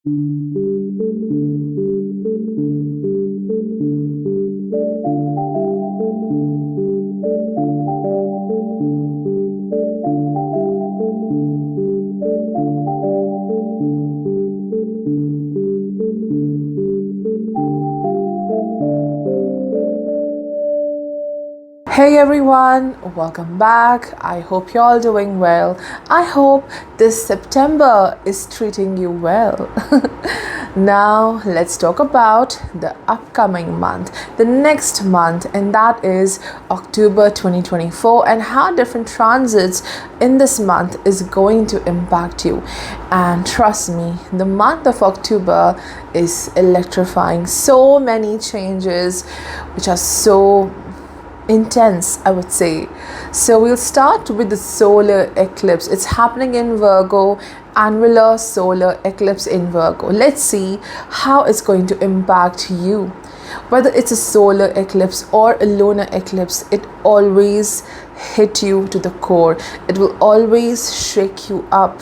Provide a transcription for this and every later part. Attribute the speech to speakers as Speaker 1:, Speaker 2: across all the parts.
Speaker 1: Hey everyone, welcome back. I hope you're all doing well. I hope this September is treating you well. Now, let's talk about the upcoming month, the next month, and that is October 2024, and how different transits in this month is going to impact you. And trust me, the month of October is electrifying. So many changes which are so intense, I would say. So we'll start with the solar eclipse. It's happening in Virgo, annular solar eclipse in Virgo. Let's see how it's going to impact you. Whether it's a solar eclipse or a lunar eclipse, it always hit you to the core. It will always shake you up.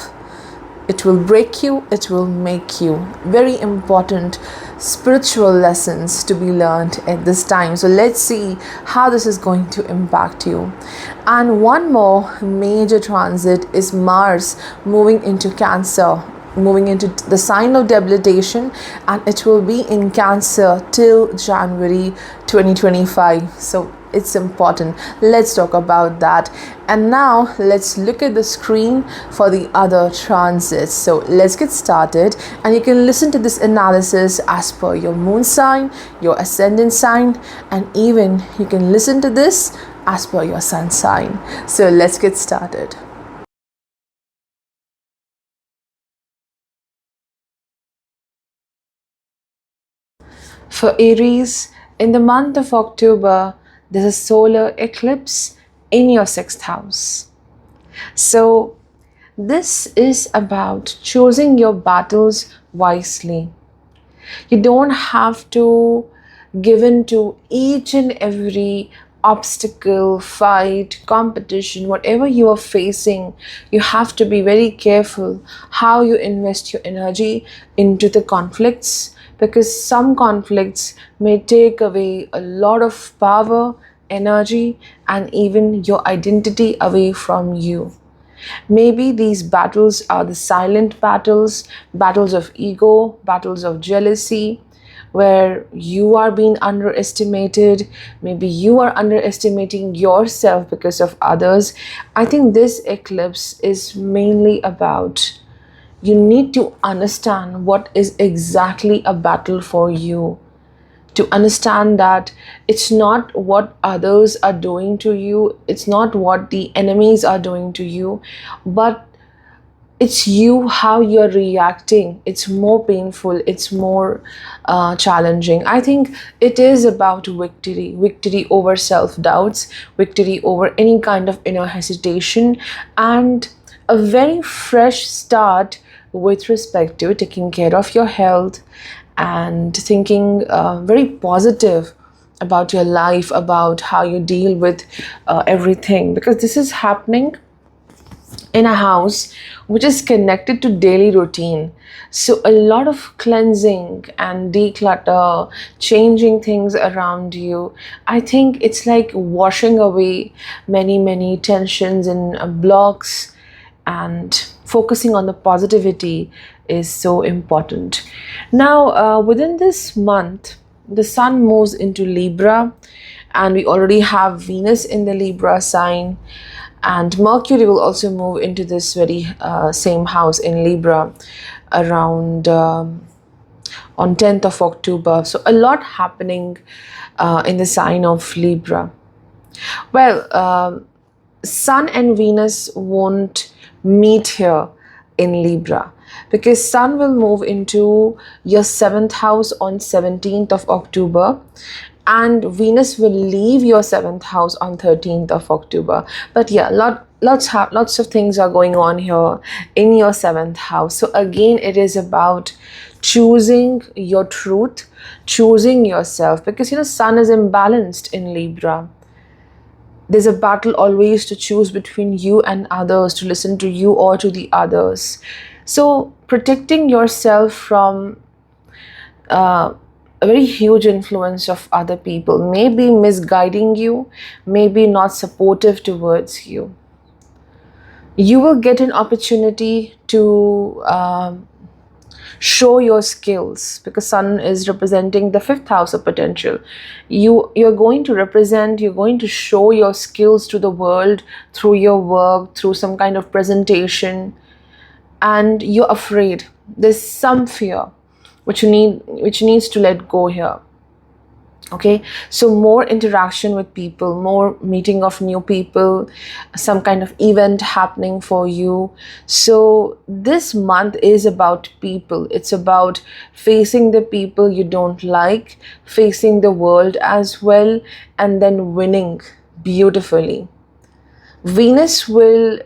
Speaker 1: It will break you, it will make you. Very important spiritual lessons to be learned at this time. So let's see how this is going to impact you. And one more major transit is Mars moving into Cancer, moving into the sign of debilitation, and it will be in Cancer till January 2025. So it's important. Let's talk about that. And now let's look at the screen for the other transits. So let's get started, and you can listen to this analysis as per your moon sign, your ascendant sign, and even you can listen to this as per your sun sign. So let's get started. For Aries, in the month of October, there's a solar eclipse in your 6th house. So this is about choosing your battles wisely. You don't have to give in to each and every obstacle, fight, competition, whatever you are facing. You have to be very careful how you invest your energy into the conflicts, because some conflicts may take away a lot of power, energy, and even your identity away from you. Maybe these battles are the silent battles, battles of ego, battles of jealousy, where you are being underestimated. Maybe you are underestimating yourself because of others. I think this eclipse is mainly about you need to understand what is exactly a battle for you. To understand that it's not what others are doing to you, it's not what the enemies are doing to you, but it's you, how you're reacting. It's more painful, it's more challenging. I think it is about victory over self-doubts, victory over any kind of inner hesitation, and a very fresh start with respect to taking care of your health and thinking very positive about your life, about how you deal with everything, because this is happening in a house which is connected to daily routine. So a lot of cleansing and declutter, changing things around you. I think it's like washing away many tensions and blocks, and focusing on the positivity is so important. Now, within this month, the sun moves into Libra, and we already have Venus in the Libra sign, and Mercury will also move into this very same house in Libra around on 10th of October. So a lot happening in the sign of Libra. Well, Sun and Venus won't meet here in Libra, because Sun will move into your 7th house on 17th of October, and Venus will leave your 7th house on 13th of October. But yeah, lots of things are going on here in your 7th house. So again, it is about choosing your truth, choosing yourself, because Sun is imbalanced in Libra. There's a battle always to choose between you and others, to listen to you or to the others. So protecting yourself from a very huge influence of other people, maybe misguiding you, maybe not supportive towards you. You will get an opportunity to show your skills, because sun is representing the fifth house of potential. You're going to represent, you're going to show your skills to the world through your work, through some kind of presentation, and you're afraid. There's some fear which needs to let go here. Okay, so more interaction with people, more meeting of new people, some kind of event happening for you. So this month is about people. It's about facing the people you don't like, facing the world as well, and then winning beautifully. Venus will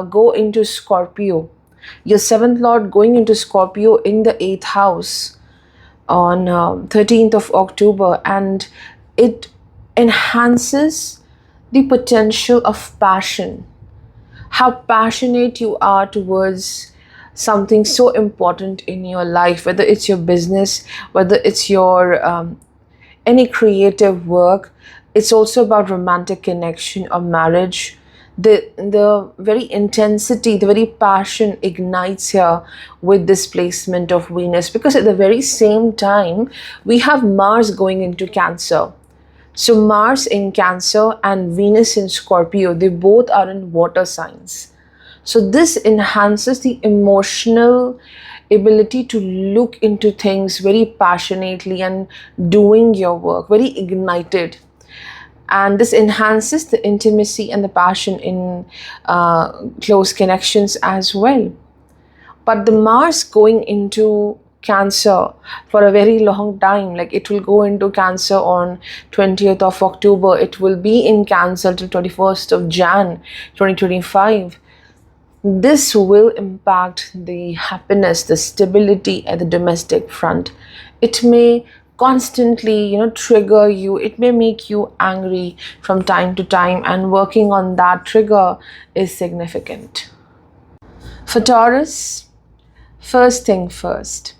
Speaker 1: go into Scorpio, your seventh lord going into Scorpio in the eighth house on 13th of October, and it enhances the potential of passion. How passionate you are towards something so important in your life, whether it's your business, whether it's your any creative work. It's also about romantic connection or marriage. The very intensity, the very passion ignites here with this placement of Venus, because at the very same time we have Mars going into Cancer. So Mars in Cancer and Venus in Scorpio, they both are in water signs. So this enhances the emotional ability to look into things very passionately and doing your work very ignited. And this enhances the intimacy and the passion in close connections as well. But the Mars going into Cancer for a very long time, like it will go into Cancer on 20th of October, it will be in Cancer till 21st of Jan 2025. This will impact the happiness, the stability at the domestic front. It may constantly, trigger you. It may make you angry from time to time, and working on that trigger is significant. For Taurus, first thing first,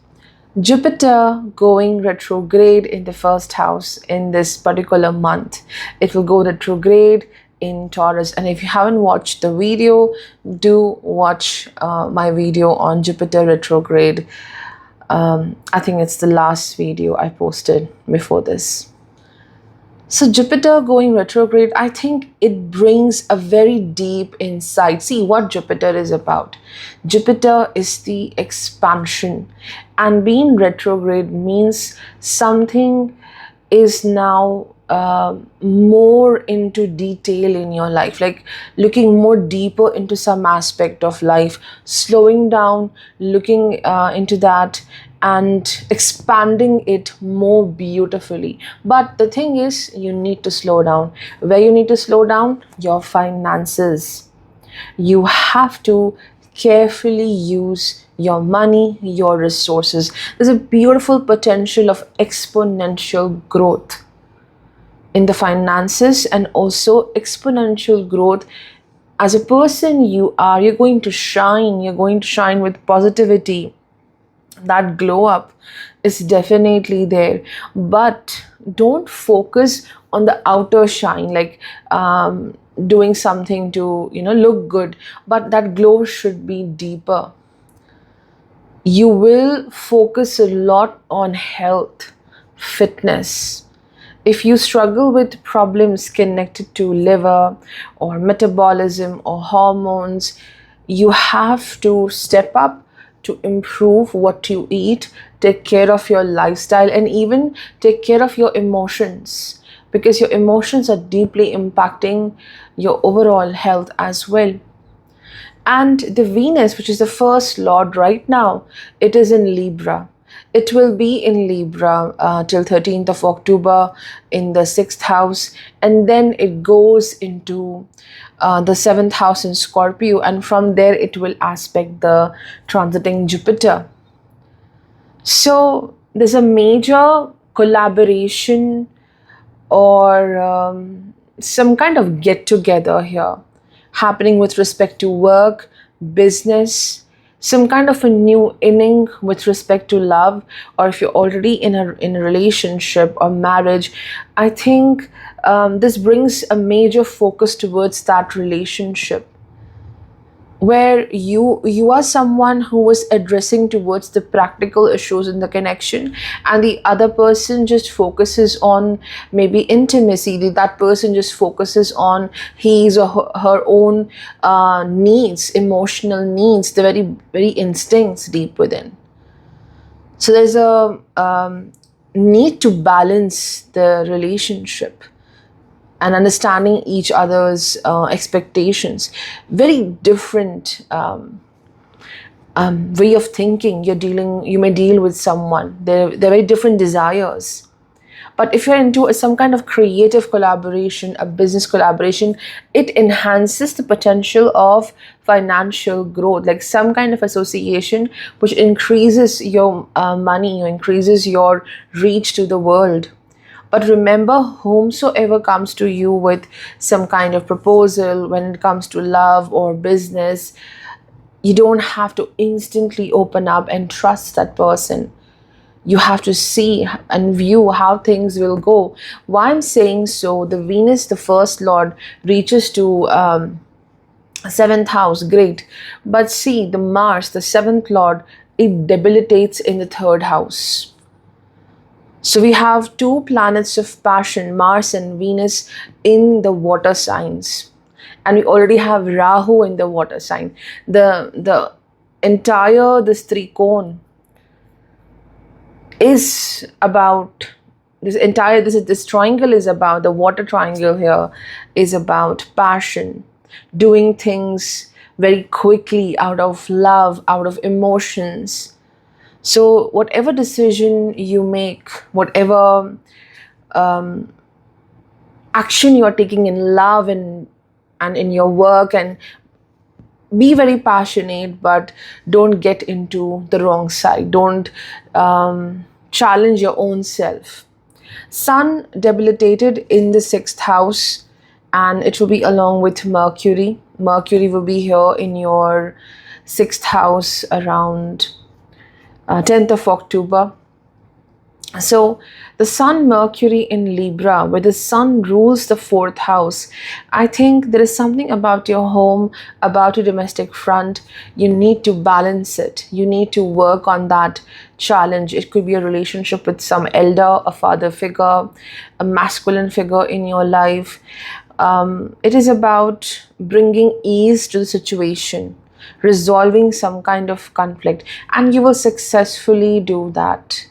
Speaker 1: Jupiter going retrograde in the first house in this particular month. It will go retrograde in Taurus, and if you haven't watched the video, do watch my video on Jupiter retrograde. I think it's the last video I posted before this. So Jupiter going retrograde, I think it brings a very deep insight. See what Jupiter is about. Jupiter is the expansion, and being retrograde means something is now more into detail in your life, like looking more deeper into some aspect of life, slowing down, looking into that and expanding it more beautifully. But the thing is, you need to slow down. Where you need to slow down? Your finances. You have to carefully use your money, your resources. There's a beautiful potential of exponential growth in the finances, and also exponential growth as a person. You're going to shine with positivity. That glow up is definitely there, but don't focus on the outer shine, like doing something to look good, but that glow should be deeper. You will focus a lot on health, fitness. If you struggle with problems connected to liver or metabolism or hormones, you have to step up to improve what you eat, take care of your lifestyle, and even take care of your emotions, because your emotions are deeply impacting your overall health as well. And the Venus, which is the first lord right now, it is in Libra. It will be in Libra till 13th of October in the 6th house, and then it goes into the 7th house in Scorpio, and from there it will aspect the transiting Jupiter. So there's a major collaboration or some kind of get together here happening with respect to work, business. some kind of a new inning with respect to love, or if you're already in a relationship or marriage, I think this brings a major focus towards that relationship, where you are someone who is addressing towards the practical issues in the connection, and the other person just focuses on maybe intimacy. That person just focuses on his or her own needs, emotional needs, the very very instincts deep within. So there's a need to balance the relationship and understanding each other's expectations. Very different way of thinking. You may deal with someone. They're very different desires. But if you're into some kind of creative collaboration, a business collaboration, it enhances the potential of financial growth, like some kind of association which increases your money, increases your reach to the world. But remember, whomsoever comes to you with some kind of proposal, when it comes to love or business, you don't have to instantly open up and trust that person. You have to see and view how things will go. Why I'm saying so, the Venus, the first lord, reaches to 7th house, great. But see, the Mars, the 7th lord, it debilitates in the 3rd house. So we have two planets of passion, Mars and Venus, in the water signs. And we already have Rahu in the water sign. The entire, this trikon is about, this triangle is about, the water triangle here is about passion, doing things very quickly out of love, out of emotions. So whatever decision you make, whatever action you are taking in love and in your work, and be very passionate, but don't get into the wrong side. Don't challenge your own self. Sun debilitated in the 6th house, and it will be along with Mercury. Mercury will be here in your 6th house around 10th of October. So the Sun Mercury in Libra, where the Sun rules the 4th house, I think there is something about your home, about your domestic front. You need to balance it. You need to work on that challenge. It could be a relationship with some elder, a father figure, a masculine figure in your life. It is about bringing ease to the situation, resolving some kind of conflict, and you will successfully do that.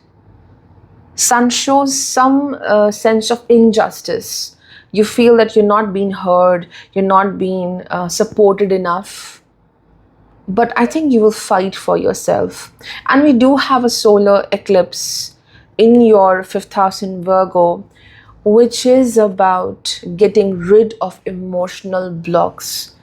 Speaker 1: Sun shows some sense of injustice. You feel that you're not being heard, you're not being supported enough. But I think you will fight for yourself. And we do have a solar eclipse in your 5th house in Virgo, which is about getting rid of emotional blocks.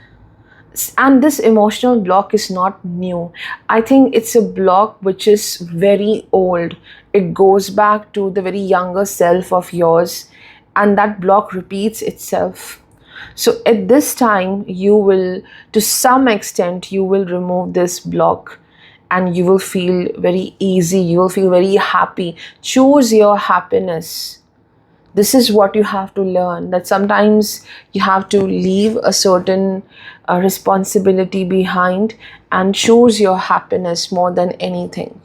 Speaker 1: And this emotional block is not new. I think it's a block which is very old. It goes back to the very younger self of yours, and that block repeats itself. So at this time, you will, to some extent, you will remove this block, and you will feel very easy. You will feel very happy. Choose your happiness. This is what you have to learn, that sometimes you have to leave a certain responsibility behind and choose your happiness more than anything.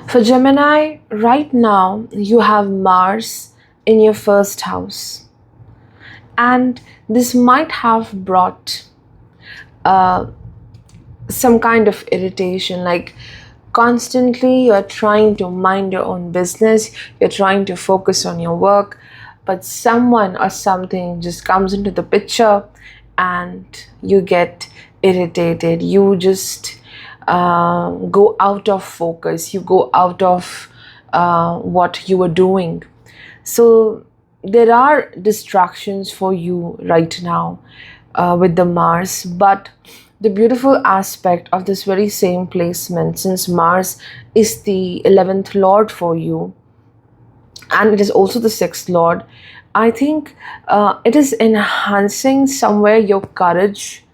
Speaker 1: For Gemini, right now you have Mars in your 1st house, and this might have brought some kind of irritation, like constantly you're trying to mind your own business, you're trying to focus on your work, but someone or something just comes into the picture and you get irritated. You just go out of focus, you go out of what you were doing. So there are distractions for you right now with the Mars, but the beautiful aspect of this very same placement, since Mars is the 11th lord for you and it is also the 6th lord, I think it is enhancing somewhere your courage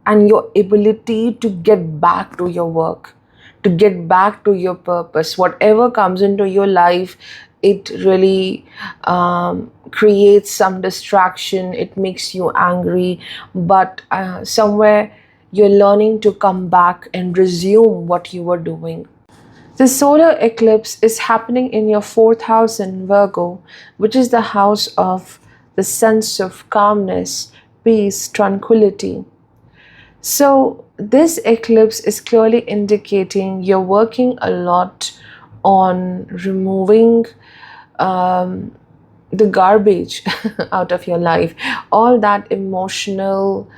Speaker 1: and your ability to get back to your work, to get back to your purpose. Whatever comes into your life, it really creates some distraction, it makes you angry, but somewhere you're learning to come back and resume what you were doing. The solar eclipse is happening in your fourth house in Virgo, which is the house of the sense of calmness, peace, tranquility. So, this eclipse is clearly indicating you're working a lot on removing the garbage out of your life, all that emotional,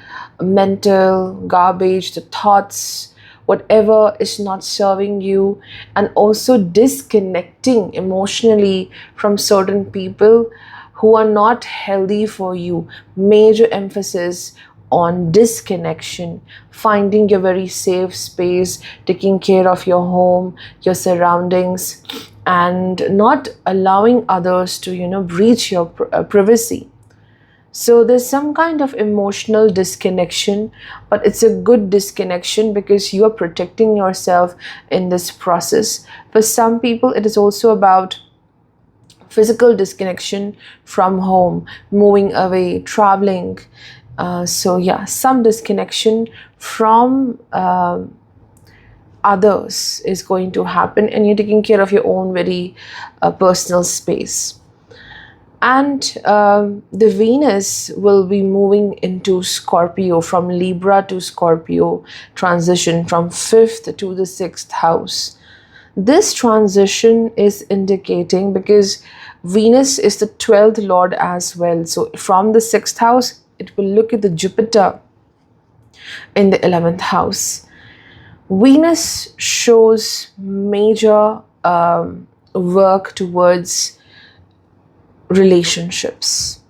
Speaker 1: mental garbage, the thoughts, whatever is not serving you, and also disconnecting emotionally from certain people who are not healthy for you. Major emphasis on disconnection, finding your very safe space, taking care of your home, your surroundings, and not allowing others to, breach your privacy. So there's some kind of emotional disconnection, but it's a good disconnection because you are protecting yourself in this process. For some people, it is also about physical disconnection from home, moving away, traveling. So yeah, some disconnection from others is going to happen, and you're taking care of your own very personal space. And the Venus will be moving into Scorpio, from Libra to Scorpio transition, from 5th to the 6th house. This transition is indicating, because Venus is the 12th lord as well, so from the 6th house it will look at the Jupiter in the 11th house. Venus shows major work towards relationships,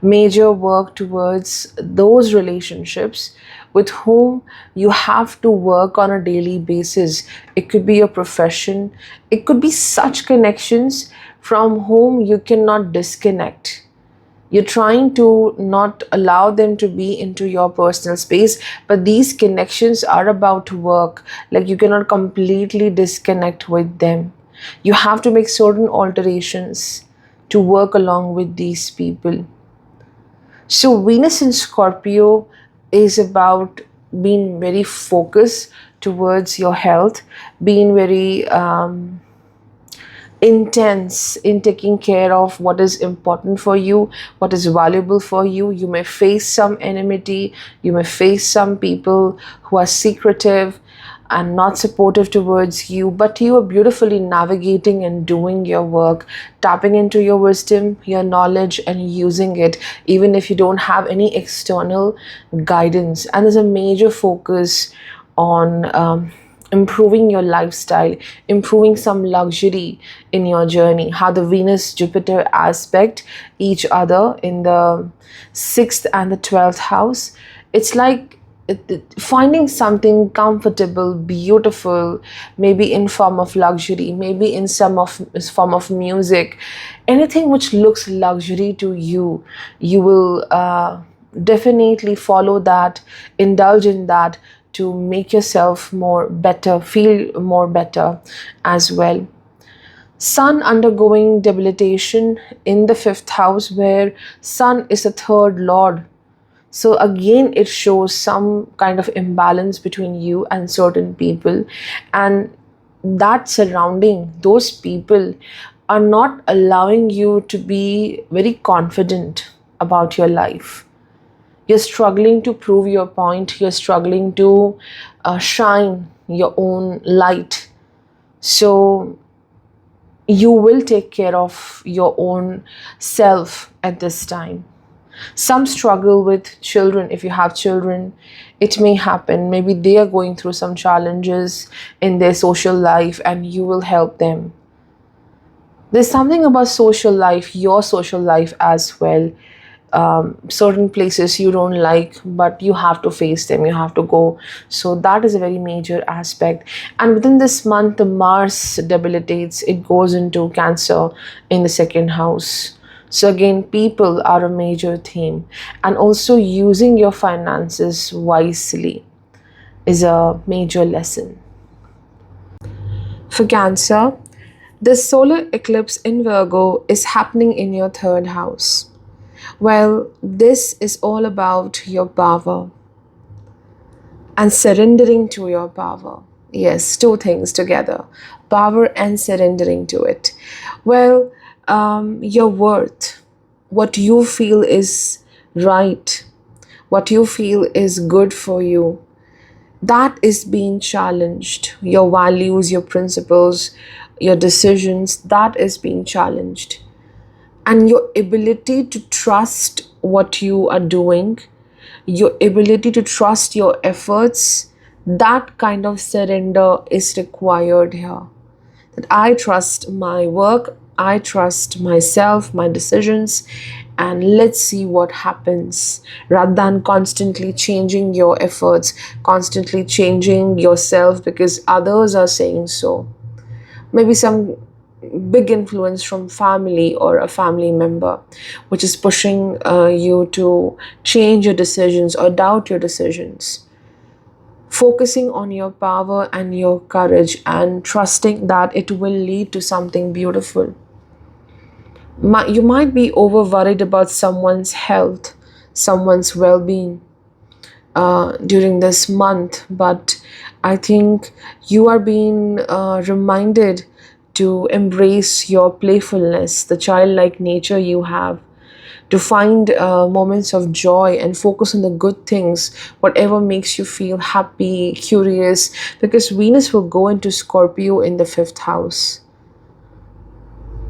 Speaker 1: major work towards those relationships with whom you have to work on a daily basis. It could be your profession, it could be such connections from whom you cannot disconnect. You're trying to not allow them to be into your personal space, but these connections are about work. Like, you cannot completely disconnect with them. You have to make certain alterations to work along with these people. So Venus in Scorpio is about being very focused towards your health, being very intense in taking care of what is important for you, what is valuable for you. You may face some enmity, you may face some people who are secretive and not supportive towards you, but you are beautifully navigating and doing your work, tapping into your wisdom, your knowledge, and using it, even if you don't have any external guidance. And there's a major focus on improving your lifestyle, improving some luxury in your journey. How the Venus-Jupiter aspect each other in the 6th and the 12th house. It's like finding something comfortable, beautiful, maybe in form of luxury, maybe in some of form of music, anything which looks luxury to you. You will definitely follow that, indulge in that, to make yourself more better, feel more better as well. Sun undergoing debilitation in the 5th house, where Sun is the 3rd lord. So again, it shows some kind of imbalance between you and certain people, and that surrounding those people are not allowing you to be very confident about your life. You're struggling to prove your point, you're struggling to shine your own light. So you will take care of your own self at this time. Some struggle with children. If you have children, it may happen. Maybe they are going through some challenges in their social life, and you will help them. There's something about social life, your social life as well. Certain places you don't like, but you have to face them, you have to go. So that is a very major aspect. And within this month, the Mars debilitates, it goes into Cancer in the 2nd house. So again, people are a major theme, and also using your finances wisely. is a major lesson. For Cancer, the solar eclipse in Virgo is happening in your third house. Well, this is all about your power and surrendering to your power. Yes, two things together, power and surrendering to it. Well, your worth, what you feel is right, what you feel is good for you, that is being challenged. Your values, your principles, your decisions, that is being challenged. And your ability to trust what you are doing, your ability to trust your efforts, that kind of surrender is required here. That I trust my work, I trust myself, my decisions, and let's see what happens, rather than constantly changing your efforts, constantly changing yourself because others are saying so. Maybe some big influence from family or a family member which is pushing you to change your decisions or doubt your decisions. Focusing on your power and your courage and trusting that it will lead to something beautiful. You might be over worried about someone's health, someone's well-being during this month, but I think you are being reminded to embrace your playfulness, the childlike nature you have, to find moments of joy and focus on the good things, whatever makes you feel happy, curious, because Venus will go into Scorpio in the fifth house.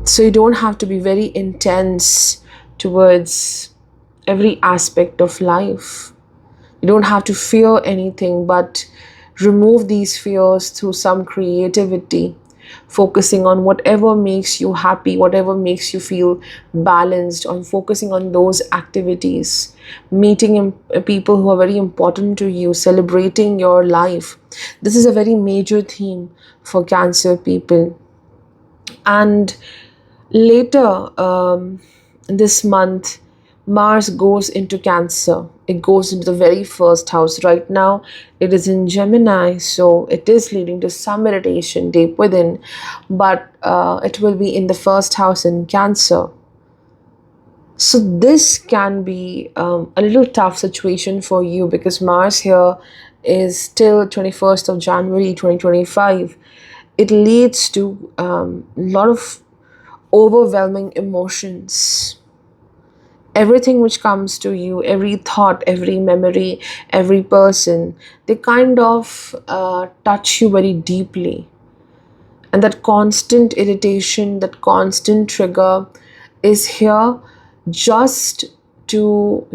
Speaker 1: So you don't have to be very intense towards every aspect of life. You don't have to fear anything, but remove these fears through some creativity, focusing on whatever makes you happy, whatever makes you feel balanced, on focusing on those activities, meeting people who are very important to you, celebrating your life. This is a very major theme for Cancer people. And later this month, Mars goes into Cancer. It goes into the very first house. Right now, it is in Gemini, so it is leading to some irritation deep within, but it will be in the first house in Cancer. So this can be a little tough situation for you because Mars here is till 21st of January 2025. It leads to a lot of overwhelming emotions. Everything which comes to you, every thought, every memory, every person, they kind of touch you very deeply. And that constant irritation, that constant trigger is here just to,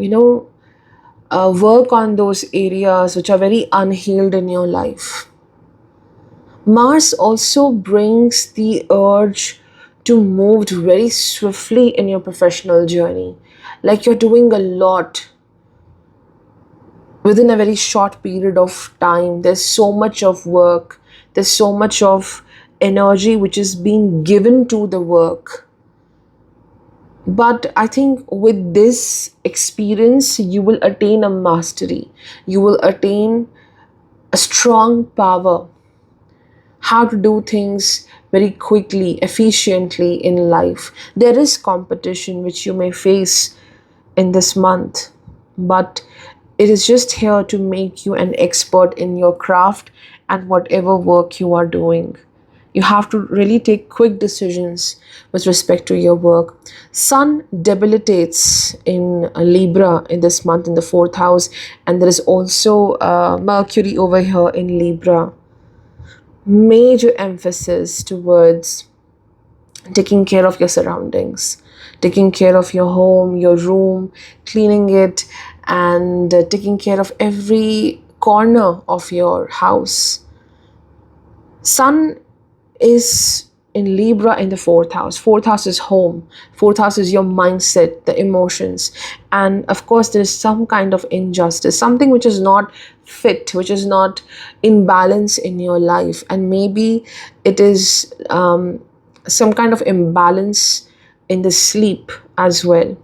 Speaker 1: work on those areas which are very unhealed in your life. Mars also brings the urge to move very swiftly in your professional journey. Like you're doing a lot within a very short period of time. There's so much of work, there's so much of energy which is being given to the work. But I think with this experience, you will attain a mastery, you will attain a strong power, how to do things very quickly, efficiently in life. There is competition which you may face in this month, but it is just here to make you an expert in your craft and whatever work you are doing. You have to really take quick decisions with respect to your work. Sun debilitates in Libra in this month in the fourth house, and there is also Mercury over here in Libra. Major emphasis towards taking care of your surroundings, taking care of your home, your room, cleaning it, and taking care of every corner of your house. Sun is in Libra in the fourth house. Fourth house is home. Fourth house is your mindset, the emotions. And of course, there is some kind of injustice, something which is not fit, which is not in balance in your life. And maybe it is some kind of imbalance in the sleep as well.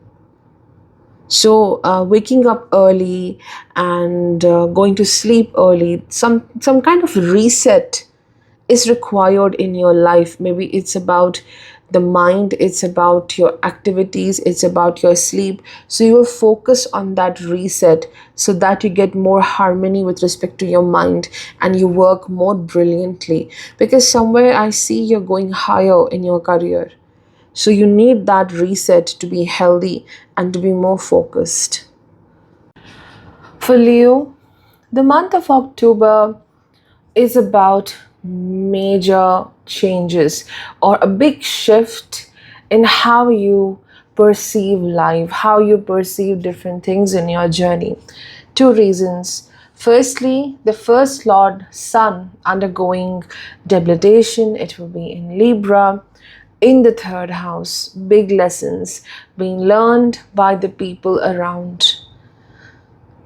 Speaker 1: So waking up early and going to sleep early, some kind of reset is required in your life. Maybe it's about the mind, it's about your activities, it's about your sleep. So you will focus on that reset so that you get more harmony with respect to your mind and you work more brilliantly. Because somewhere I see you're going higher in your career. So you need that reset to be healthy and to be more focused. For Leo, the month of October is about major changes or a big shift in how you perceive life, how you perceive different things in your journey. Two reasons. Firstly, the first Lord Sun undergoing debilitation, it will be in Libra. In the third house, big lessons being learned by the people around.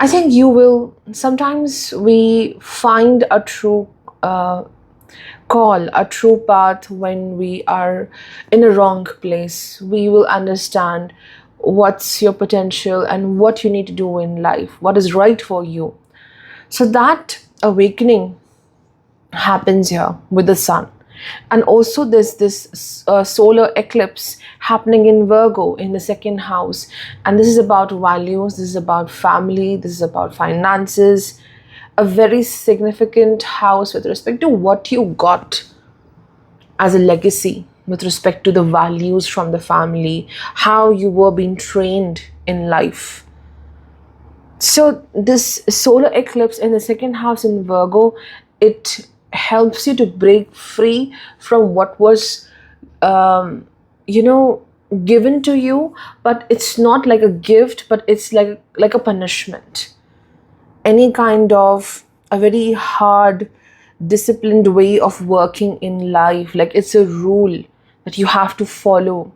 Speaker 1: I think you will. Sometimes we find a true call, a true path when we are in a wrong place. We will understand what's your potential and what you need to do in life, what is right for you. So that awakening happens here with the sun. And also there's this solar eclipse happening in Virgo in the second house, and this is about values, this is about family, this is about finances, a very significant house with respect to what you got as a legacy, with respect to the values from the family, how you were being trained in life. So this solar eclipse in the second house in Virgo, it helps you to break free from what was, um, you know, given to you, but it's not like a gift, but it's like a punishment. Any kind of a very hard, disciplined way of working in life, like it's a rule that you have to follow.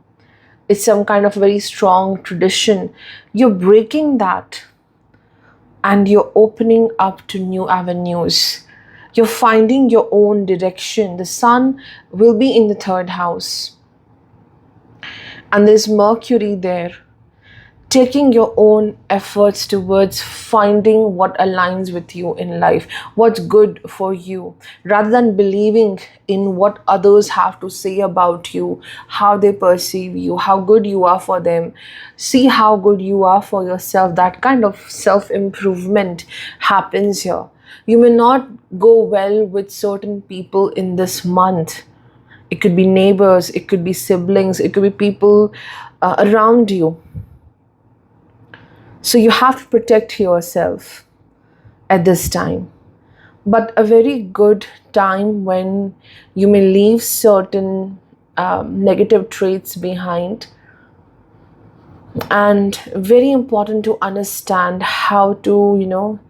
Speaker 1: It's some kind of very strong tradition. You're breaking that and you're opening up to new avenues. You're finding your own direction. The sun will be in the third house, and there's Mercury there, taking your own efforts towards finding what aligns with you in life, what's good for you, rather than believing in what others have to say about you, how they perceive you, how good you are for them. See how good you are for yourself. That kind of self improvement happens here. You may not go well with certain people in this month. It could be neighbors, it could be siblings, it could be people around you. So you have to protect yourself at this time. But a very good time when you may leave certain negative traits behind. And very important to understand how to,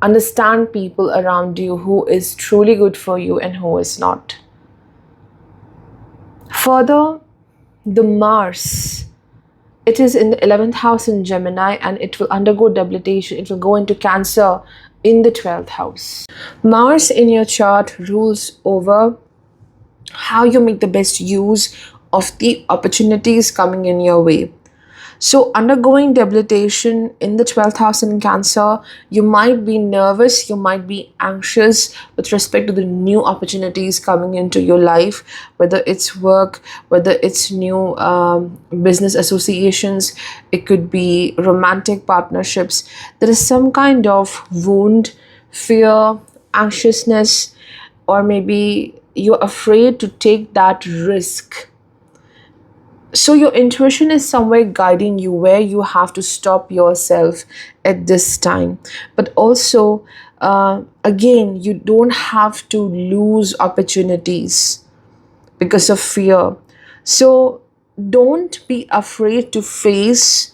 Speaker 1: understand people around you who is truly good for you and who is not. Further, the Mars, it is in the 11th house in Gemini and it will undergo debilitation. It will go into Cancer in the 12th house. Mars in your chart rules over how you make the best use of the opportunities coming in your way. So undergoing debilitation in the 12th house in Cancer, you might be nervous, you might be anxious with respect to the new opportunities coming into your life, whether it's work, whether it's new business associations, it could be romantic partnerships. There is some kind of wound, fear, anxiousness, or maybe you're afraid to take that risk. So your intuition is somewhere guiding you where you have to stop yourself at this time. But also, again, you don't have to lose opportunities because of fear. So don't be afraid to face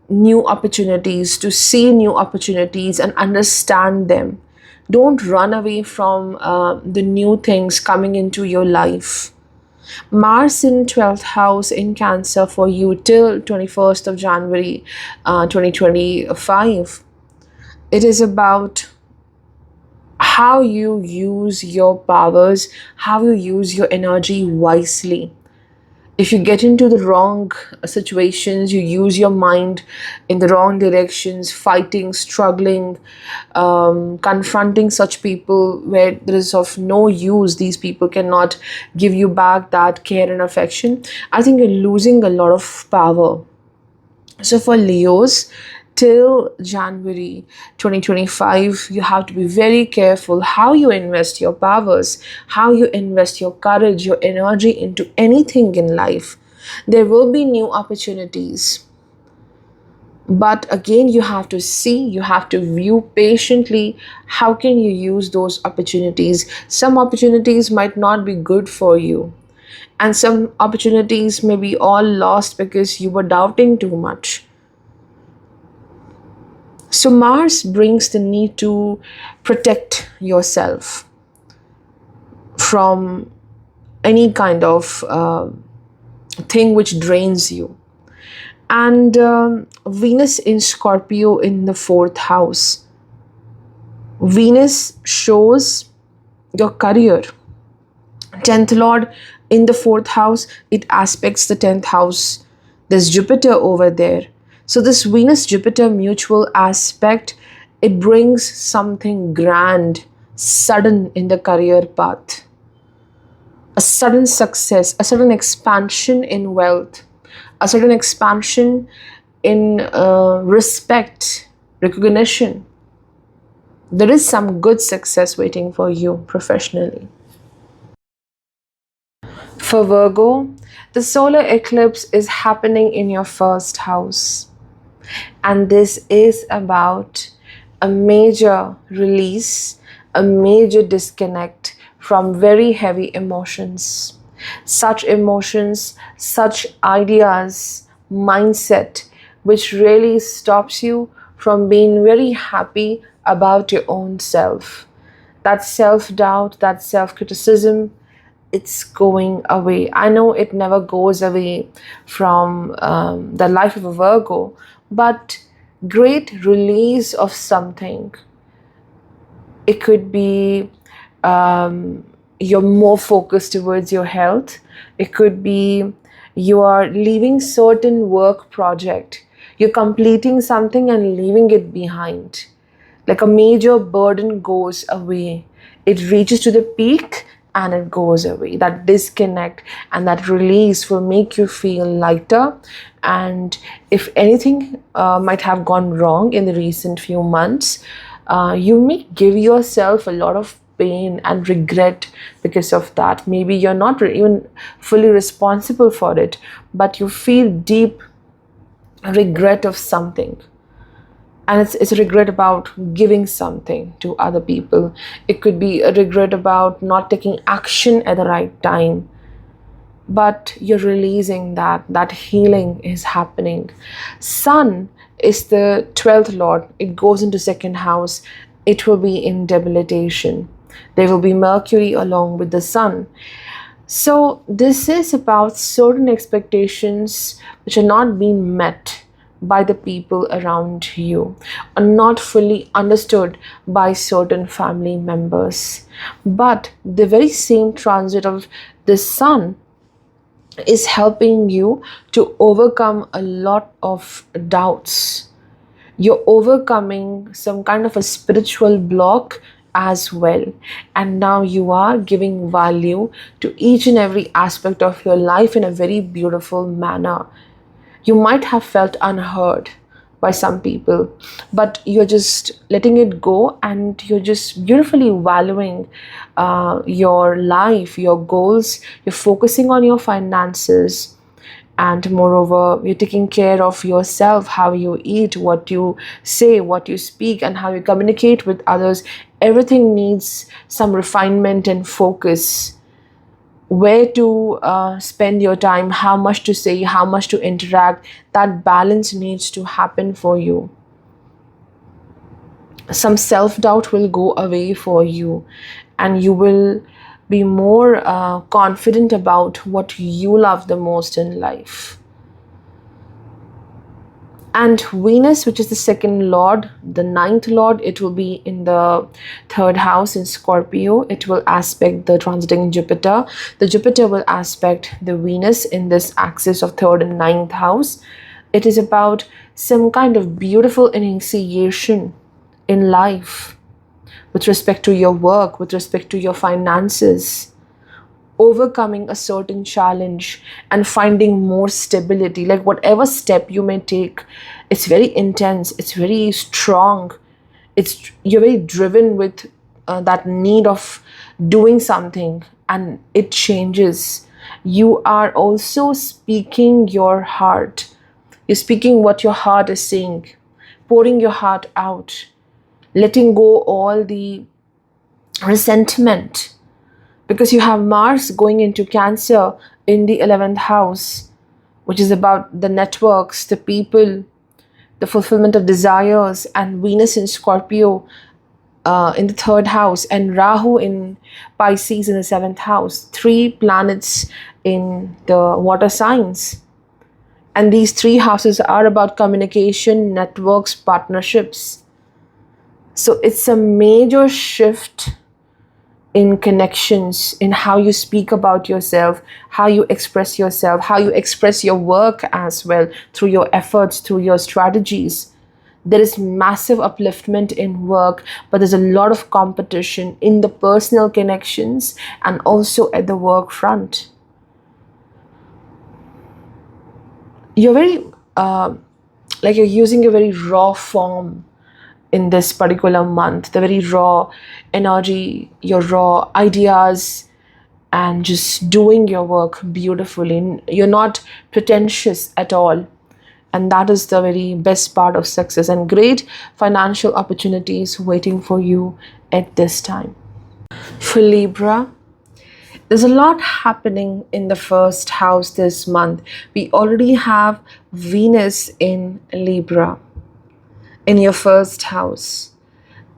Speaker 1: new opportunities, to see new opportunities and understand them. Don't run away from the new things coming into your life. Mars in 12th house in Cancer for you till 21st of January 2025. It is about how you use your powers, how you use your energy wisely. If you get into the wrong situations, you use your mind in the wrong directions, fighting, struggling, confronting such people where there is of no use, these people cannot give you back that care and affection, I think you're losing a lot of power. So for Leos, till January 2025, you have to be very careful how you invest your powers, how you invest your courage, your energy into anything in life. There will be new opportunities. But again, you have to see, you have to view patiently how can you use those opportunities. Some opportunities might not be good for you, and some opportunities may be all lost because you were doubting too much. So, Mars brings the need to protect yourself from any kind of thing which drains you. And Venus in Scorpio in the fourth house. Venus shows your career. 10th Lord in the fourth house, it aspects the 10th house. There's Jupiter over there. So, this Venus Jupiter mutual aspect, it brings something grand, sudden in the career path. A sudden success, a sudden expansion in wealth, a sudden expansion in respect, recognition. There is some good success waiting for you professionally. For Virgo, the solar eclipse is happening in your first house. And this is about a major release, a major disconnect from very heavy emotions. Such emotions, such ideas, mindset, which really stops you from being very happy about your own self. That self-doubt, that self-criticism, it's going away. I know it never goes away from the life of a Virgo, but great release of something. It could be you're more focused towards your health. It could be you are leaving certain work project. You're completing something and leaving it behind. Like a major burden goes away. It reaches to the peak and it goes away. That disconnect and that release will make you feel lighter. And if anything might have gone wrong in the recent few months, you may give yourself a lot of pain and regret because of that. Maybe you're not even fully responsible for it, but you feel deep regret of something. And it's a regret about giving something to other people. It could be a regret about not taking action at the right time. But you're releasing that healing is happening. Sun is the 12th Lord. It goes into second house. It will be in debilitation. There will be Mercury along with the Sun. So this is about certain expectations which are not being met by the people around you, are not fully understood by certain family members. But the very same transit of the Sun is helping you to overcome a lot of doubts. You're overcoming some kind of a spiritual block as well. And now you are giving value to each and every aspect of your life in a very beautiful manner. You might have felt unheard by some people, but you're just letting it go and you're just beautifully valuing your life, your goals. You're focusing on your finances, and moreover, you're taking care of yourself, how you eat, what you say, what you speak, and how you communicate with others. Everything needs some refinement and focus. Where to spend your time, how much to say, how much to interact, that balance needs to happen for you. Some self-doubt will go away for you, and you will be more confident about what you love the most in life. And Venus, which is the second lord, the ninth lord, it will be in the third house in Scorpio. It will aspect the transiting Jupiter. The Jupiter will aspect the Venus in this axis of third and ninth house. It is about some kind of beautiful initiation in life with respect to your work, with respect to your finances, overcoming a certain challenge and finding more stability. Like whatever step you may take, it's very intense, it's very strong, you're very driven with that need of doing something, and it changes. You are also speaking your heart. You're speaking what your heart is saying, pouring your heart out, letting go all the resentment, because you have Mars going into Cancer in the 11th house, which is about the networks, the people, the fulfillment of desires, and Venus in Scorpio in the third house, and Rahu in Pisces in the 7th house. 3 planets in the water signs. And these 3 houses are about communication, networks, partnerships. So it's a major shift in connections, in how you speak about yourself, how you express yourself, how you express your work as well, through your efforts, through your strategies. There is massive upliftment in work, but there's a lot of competition in the personal connections and also at the work front. You're very, like you're using a very raw form in this particular month, the very raw energy, your raw ideas, and just doing your work beautifully. You're not pretentious at all. And that is the very best part of success, and great financial opportunities waiting for you at this time. For Libra, there's a lot happening in the first house this month. We already have Venus in Libra, in your first house,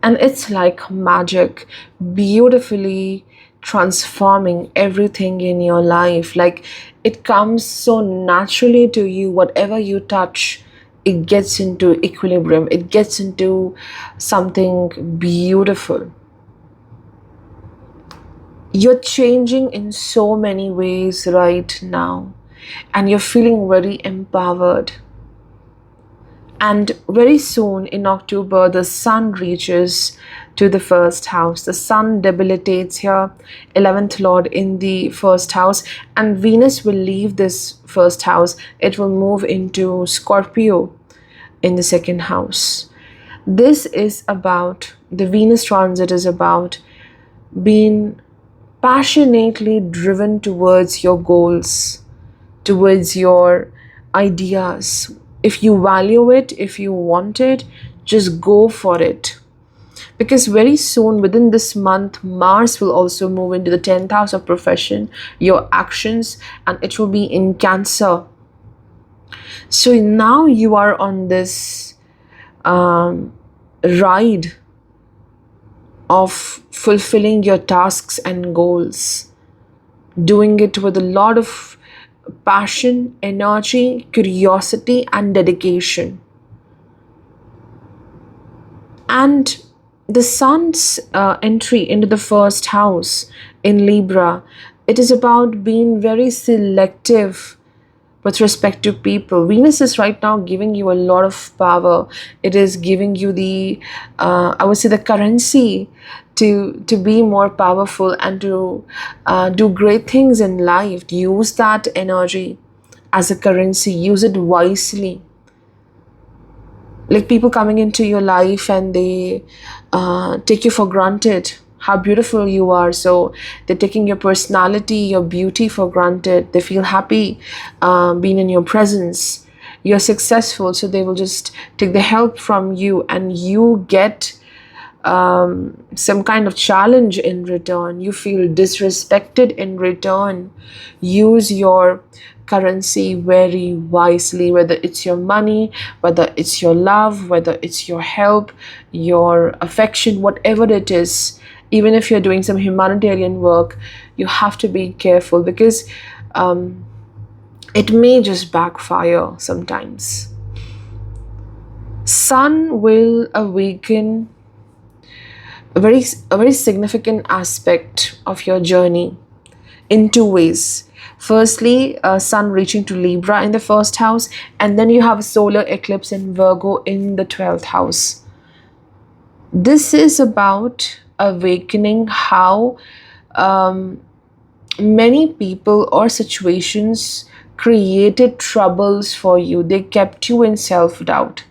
Speaker 1: and it's like magic, beautifully transforming everything in your life. Like it comes so naturally to you. Whatever you touch, it gets into equilibrium, it gets into something beautiful. You're changing in so many ways right now, and you're feeling very empowered. And very soon in October, the sun reaches to the first house. The sun debilitates here, 11th lord in the first house, and Venus will leave this first house. It will move into Scorpio in the second house. This is about, the Venus transit is about being passionately driven towards your goals, towards your ideas. If you value it, if you want it, just go for it. Because very soon, within this month, Mars will also move into the 10th house of profession, your actions, and it will be in Cancer. So now you are on this ride of fulfilling your tasks and goals, doing it with a lot of passion, energy, curiosity, and dedication. And the sun's entry into the first house in Libra, it is about being very selective with respect to people. Venus is right now giving you a lot of power. It is giving you the, I would say, the currency to be more powerful and to do great things in life. Use that energy as a currency. Use it wisely. Like people coming into your life and they take you for granted, how beautiful you are. So they're taking your personality, your beauty for granted. They feel happy being in your presence. You're successful, so they will just take the help from you, and you get some kind of challenge in return. You feel disrespected in return. Use your currency very wisely, whether it's your money, whether it's your love, whether it's your help, your affection, whatever it is. Even if you're doing some humanitarian work, you have to be careful, because it may just backfire sometimes. Sun will awaken a very significant aspect of your journey in two ways. Firstly, Sun reaching to Libra in the first house, and then you have a solar eclipse in Virgo in the 12th house. This is about awakening how many people or situations created troubles for you. They kept you in self-doubt.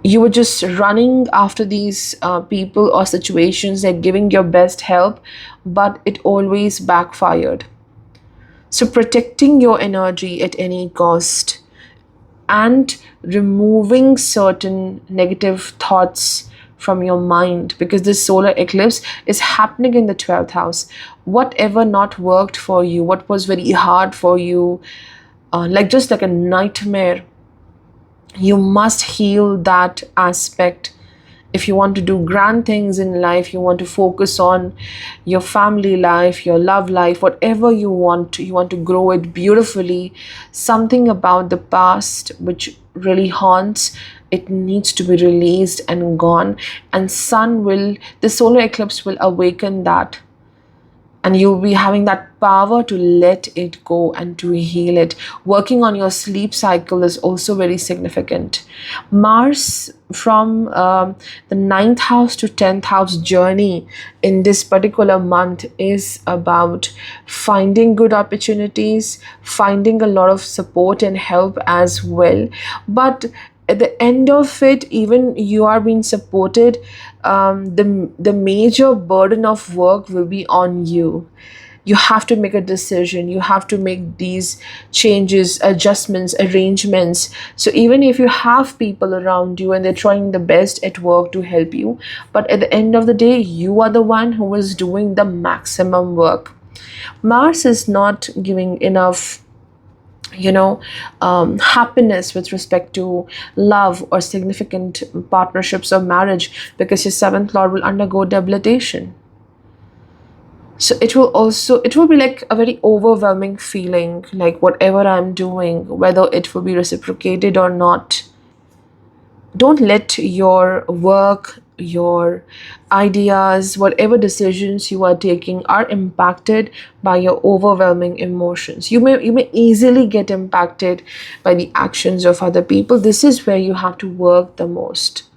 Speaker 1: You were just running after these people or situations, like giving your best help, but it always backfired. So protecting your energy at any cost and removing certain negative thoughts from your mind, because this solar eclipse is happening in the 12th house. Whatever not worked for you, what was very hard for you, just like a nightmare, you must heal that aspect. If you want to do grand things in life, you want to focus on your family life, your love life, whatever you want to grow it beautifully, something about the past which really haunts, it needs to be released and gone. And the solar eclipse will awaken that, and you'll be having that power to let it go and to heal it. Working on your sleep cycle is also very significant. Mars from the ninth house to 10th house journey in this particular month is about finding good opportunities, finding a lot of support and help as well. But at the end of it, even you are being supported, the major burden of work will be on you. You have to make a decision, you have to make these changes, adjustments, arrangements. So even if you have people around you and they're trying the best at work to help you, but at the end of the day, you are the one who is doing the maximum work. Mars is not giving enough happiness with respect to love or significant partnerships or marriage, because your seventh lord will undergo debilitation. So it will be like a very overwhelming feeling, like whatever I'm doing, whether it will be reciprocated or not. Don't let your work, your ideas, whatever decisions you are taking are impacted by your overwhelming emotions. You may easily get impacted by the actions of other people. This is where you have to work the most.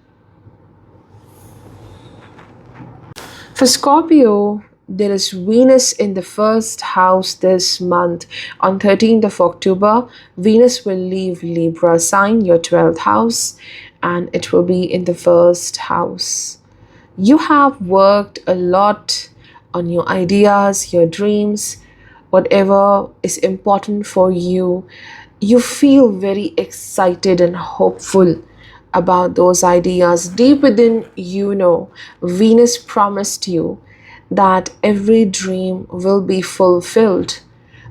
Speaker 1: For Scorpio, there is Venus in the first house this month. On 13th of October, Venus will leave Libra sign, your 12th house, and it will be in the first house. You have worked a lot on your ideas, your dreams, whatever is important for you. You feel very excited and hopeful about those ideas. Deep within, Venus promised you that every dream will be fulfilled.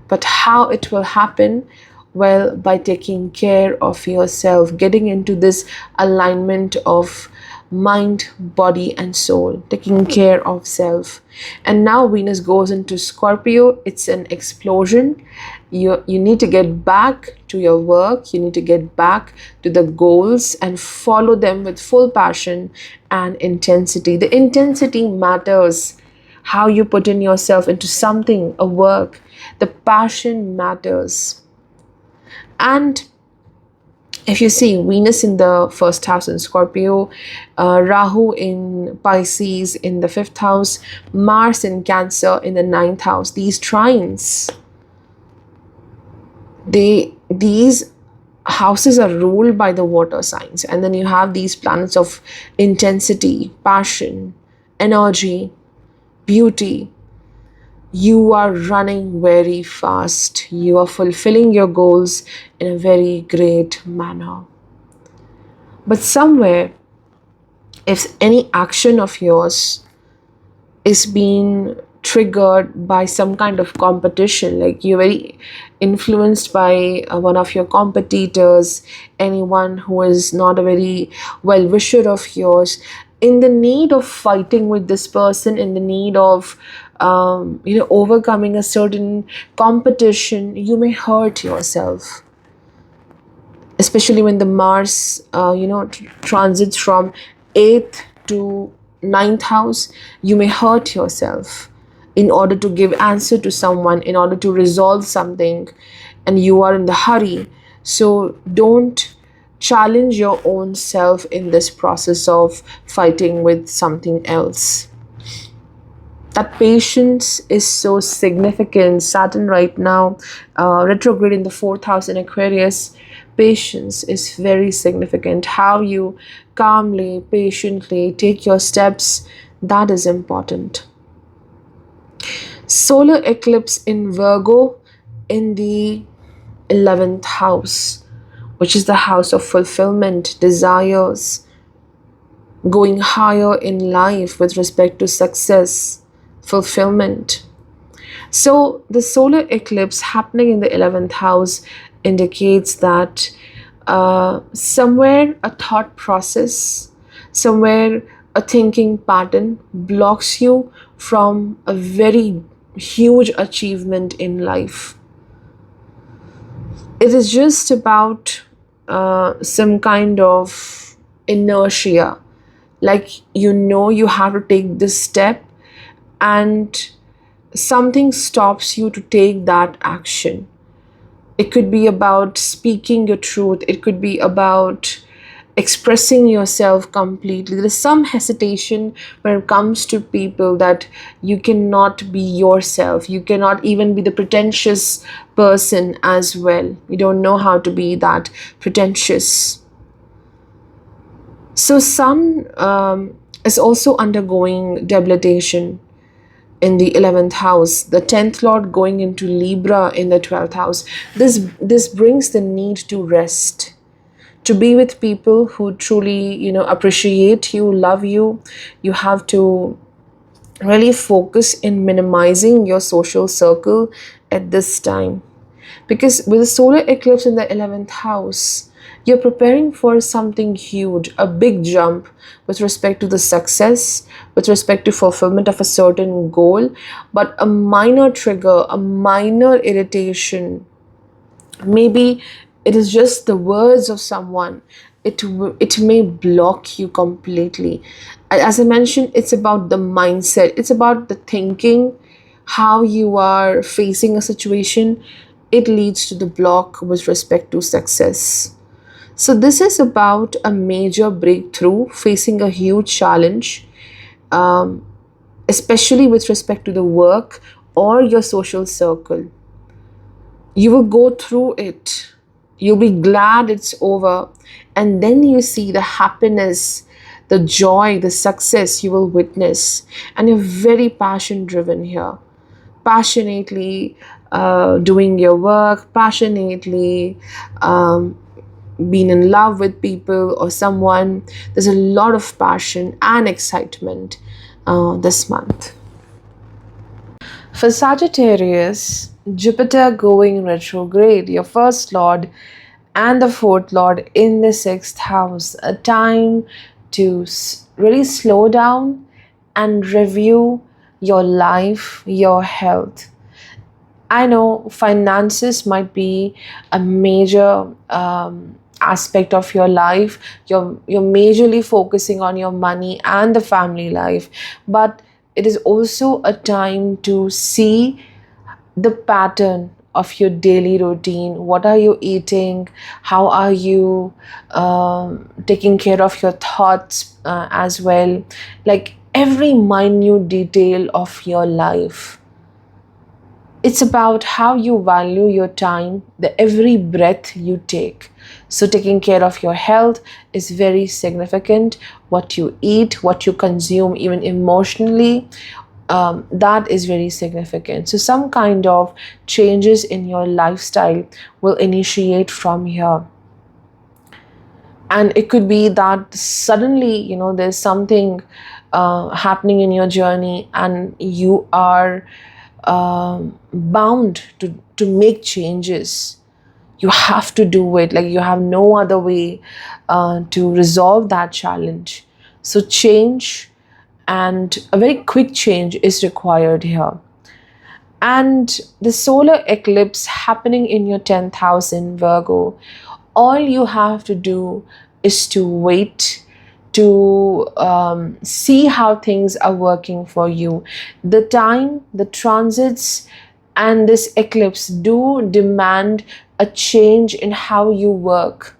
Speaker 1: But how it will happen? Well, by taking care of yourself, getting into this alignment of mind, body, and soul, taking care of self. And now Venus goes into Scorpio. It's an explosion. You need to get back to your work. You need to get back to the goals and follow them with full passion and intensity. The intensity matters. How you put in yourself into something, a work. The passion matters. And if you see Venus in the first house in Scorpio, Rahu in Pisces in the 5th house, Mars in Cancer in the 9th house, these trines, these houses are ruled by the water signs. And then you have these planets of intensity, passion, energy, beauty. You are running very fast. You are fulfilling your goals in a very great manner. But somewhere, if any action of yours is being triggered by some kind of competition, like you're very influenced by one of your competitors, anyone who is not a very well wisher of yours, in the need of fighting with this person, in the need of overcoming a certain competition, you may hurt yourself. especially when the Mars, transits from 8th to ninth house. You may hurt yourself in order to give answer to someone, in order to resolve something, and you are in the hurry. So don't challenge your own self in this process of fighting with something else. That patience is so significant. Saturn right now, retrograde in the fourth house in Aquarius. Patience is very significant. How you calmly, patiently take your steps, that is important. Solar eclipse in Virgo in the 11th house, which is the house of fulfillment, desires, going higher in life with respect to success, fulfillment. So the solar eclipse happening in the 11th house indicates that somewhere a thought process, somewhere a thinking pattern blocks you from a very huge achievement in life. It is just about some kind of inertia, like you have to take this step, and something stops you to take that action. It could be about speaking your truth, it could be about expressing yourself completely. There's some hesitation when it comes to people, that you cannot be yourself, you cannot even be the pretentious person as well. You don't know how to be that pretentious. So sun is also undergoing debilitation in the 11th house, the 10th lord going into Libra in the 12th house. This brings the need to rest, to be with people who truly appreciate you, love you. You have to really focus in minimizing your social circle at this time, because with the solar eclipse in the 11th house, you're preparing for something huge, a big jump with respect to the success, with respect to fulfillment of a certain goal. But a minor trigger, a minor irritation, maybe it is just the words of someone, it may block you completely. As I mentioned, it's about the mindset, it's about the thinking, how you are facing a situation. It leads to the block with respect to success. So this is about a major breakthrough, facing a huge challenge, especially with respect to the work or your social circle. You will go through it, you'll be glad it's over, and then you see the happiness, the joy, the success you will witness, and you're very passion driven here, passionately doing your work, passionately being in love with people or someone. There's a lot of passion and excitement this month. For Sagittarius, Jupiter going retrograde, your first lord and the fourth lord in the sixth house, a time to really slow down and review your life, your health. I know finances might be a major aspect of your life. You're majorly focusing on your money and the family life, but it is also a time to see the pattern of your daily routine. What are you eating? How are you taking care of your thoughts as well? Like every minute detail of your life. It's about how you value your time, the every breath you take. So taking care of your health is very significant. What you eat, what you consume, even emotionally, that is very significant. So some kind of changes in your lifestyle will initiate from here. And it could be that suddenly, there's something happening in your journey, and you are bound to make changes. You have to do it, like you have no other way to resolve that challenge. So change, and a very quick change, is required here. And the solar eclipse happening in your 10th house in Virgo All you have to do is to wait to see how things are working for you. The time, the transits, and this eclipse do demand a change in how you work,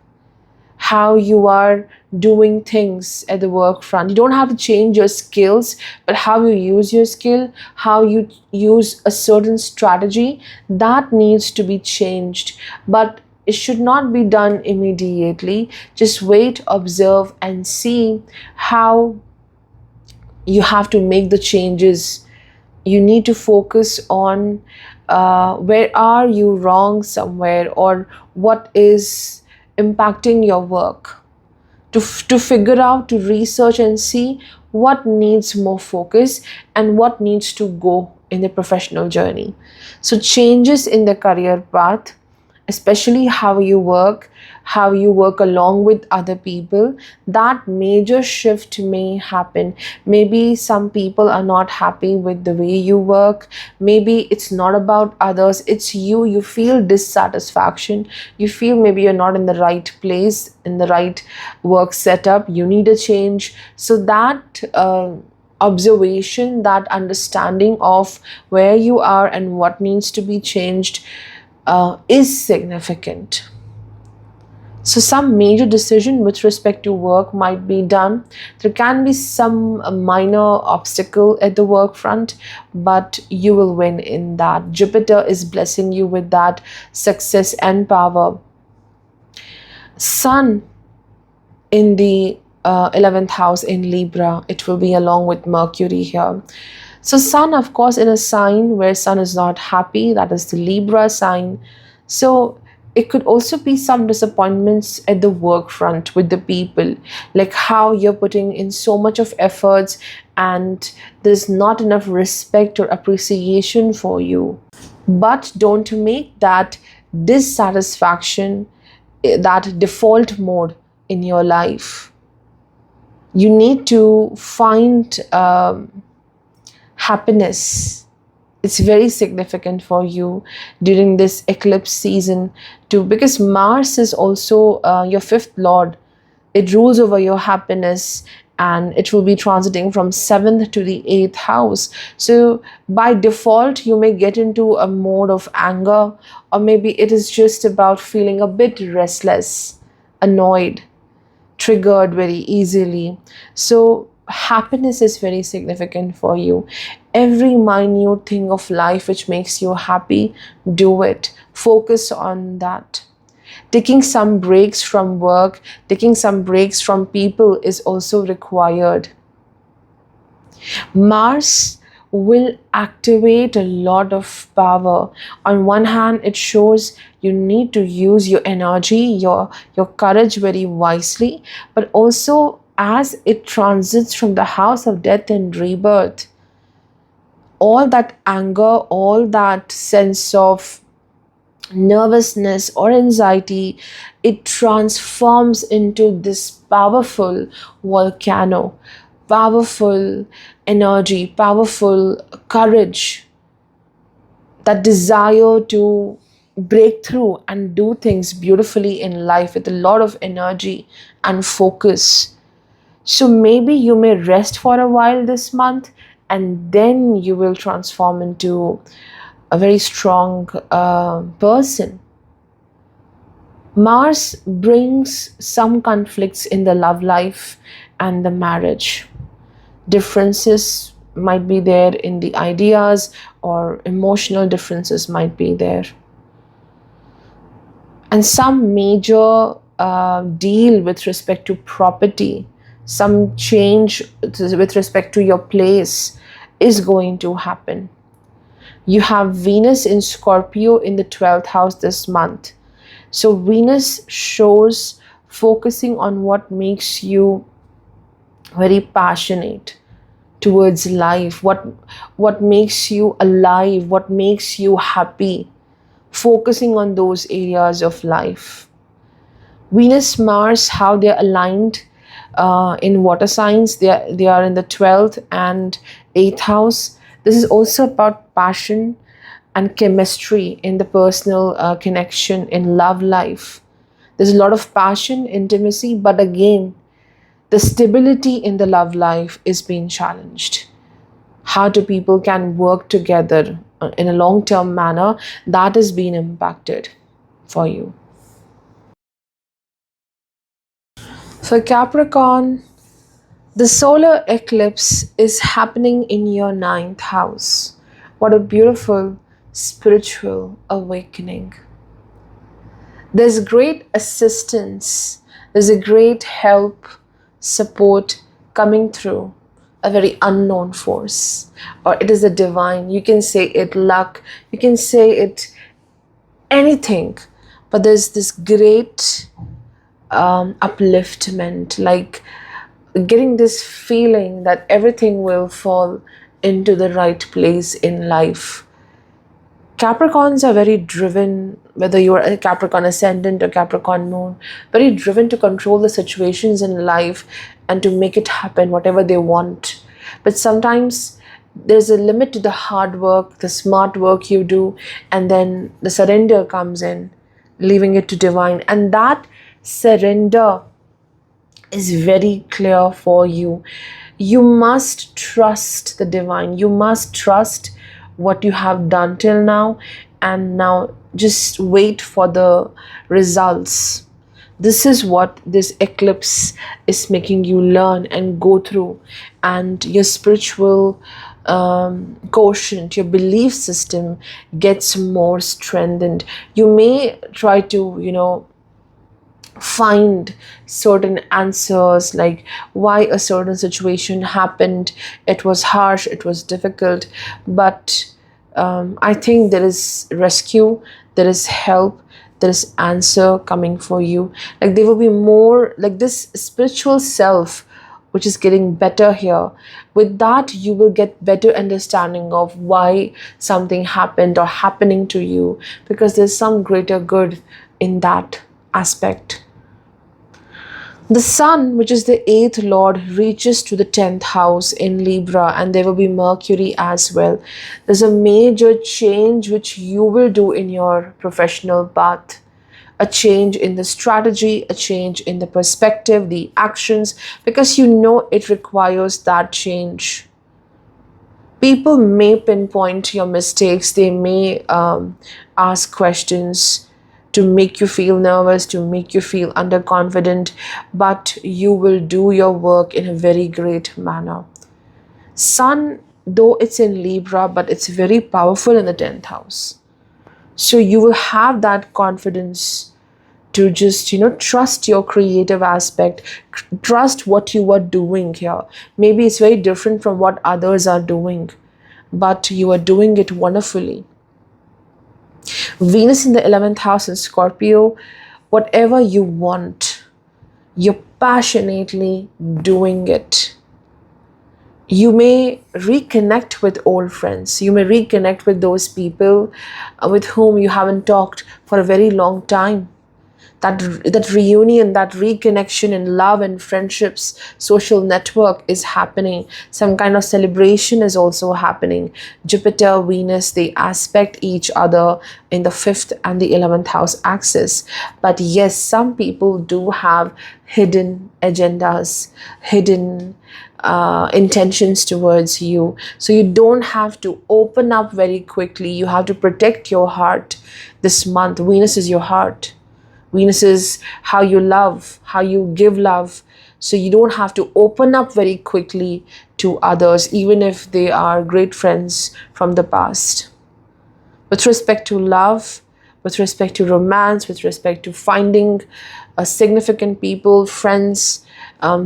Speaker 1: how you are doing things at the work front. You don't have to change your skills, but how you use your skill, how you use a certain strategy, that needs to be changed. But it should not be done immediately. Just wait, observe, and see how you have to make the changes. You need to focus on where are you wrong somewhere, or what is impacting your work, to figure out, to research and see what needs more focus and what needs to go in the professional journey. So changes in the career path, especially how you work along with other people, that major shift may happen. Maybe some people are not happy with the way you work. Maybe it's not about others, it's you. You feel dissatisfaction, you feel maybe you're not in the right place, in the right work setup, you need a change. So that observation, that understanding of where you are and what needs to be changed is significant. So some major decision with respect to work might be done. There can be some minor obstacle at the work front, but you will win in that. Jupiter is blessing you with that success and power. Sun in the 11th house in Libra, it will be along with Mercury here. So Sun, of course, in a sign where Sun is not happy, that is the Libra sign. So it could also be some disappointments at the work front with the people, like how you're putting in so much of efforts and there's not enough respect or appreciation for you. But don't make that dissatisfaction that default mode in your life. You need to find happiness. It's very significant for you during this eclipse season too, because Mars is also your fifth lord. It rules over your happiness, and it will be transiting from 7th to the 8th house. So by default, you may get into a mode of anger, or maybe it is just about feeling a bit restless, annoyed, triggered very easily. So happiness is very significant for you. Every minute thing of life which makes you happy, do it. Focus on that. Taking some breaks from work, taking some breaks from people is also required. Mars will activate a lot of power. On one hand, it shows you need to use your energy, your courage very wisely, but also as it transits from the house of death and rebirth, all that anger, all that sense of nervousness or anxiety, it transforms into this powerful volcano, powerful energy, powerful courage, that desire to break through and do things beautifully in life with a lot of energy and focus. So maybe you may rest for a while this month, and then you will transform into a very strong person. Mars brings some conflicts in the love life and the marriage. Differences might be there in the ideas, or emotional differences might be there. And some major deal with respect to property, some change with respect to your place is going to happen. You have Venus in Scorpio in the 12th house this month. So Venus shows focusing on what makes you very passionate towards life, what makes you alive, what makes you happy, focusing on those areas of life. Venus, Mars, how they're aligned in water signs, they are in the 12th and 8th house. This is also about passion and chemistry in the personal connection, in love life. There's a lot of passion, intimacy, but again, the stability in the love life is being challenged. How do people can work together in a long-term manner, that is being impacted for you. For Capricorn, the solar eclipse is happening in your ninth house. What a beautiful spiritual awakening. There's great assistance, there's a great help, support coming through a very unknown force, or it is a divine. You can say it luck, you can say it anything, but there's this great upliftment, like getting this feeling that everything will fall into the right place in life. Capricorns are very driven, whether you're a Capricorn ascendant or Capricorn moon, very driven to control the situations in life and to make it happen, whatever they want. But sometimes there's a limit to the hard work, the smart work you do, and then the surrender comes in, leaving it to divine. And that surrender is very clear for you. You must trust the divine. You must trust what you have done till now, and now just wait for the results. This is what this eclipse is making you learn and go through, and your spiritual quotient, your belief system gets more strengthened. You may try to find certain answers, like why a certain situation happened. It was harsh, it was difficult, but I think there is rescue, there is help, there is answer coming for you. Like there will be more, like this spiritual self which is getting better here. With that, you will get better understanding of why something happened or happening to you, because there's some greater good in that aspect. The sun, which is the 8th lord, reaches to the 10th house in Libra, and there will be Mercury as well. There's a major change which you will do in your professional path. A change in the strategy, a change in the perspective, the actions, because you know it requires that change. People may pinpoint your mistakes, they may ask questions to make you feel nervous, to make you feel underconfident, but you will do your work in a very great manner. Sun, though it's in Libra, but it's very powerful in the 10th house. So you will have that confidence to just, trust your creative aspect, trust what you are doing here. Maybe it's very different from what others are doing, but you are doing it wonderfully. Venus in the 11th house in Scorpio, whatever you want, you're passionately doing it. You may reconnect with old friends. You may reconnect with those people with whom you haven't talked for a very long time. That reunion, that reconnection in love and friendships, social network is happening. Some kind of celebration is also happening. Jupiter, Venus, they aspect each other in the 5th and the 11th house axis. But yes, some people do have hidden agendas, hidden intentions towards you. So you don't have to open up very quickly. You have to protect your heart this month. Venus is your heart. Venus is how you love, how you give love. So you don't have to open up very quickly to others, even if they are great friends from the past. With respect to love, with respect to romance, with respect to finding significant people, friends,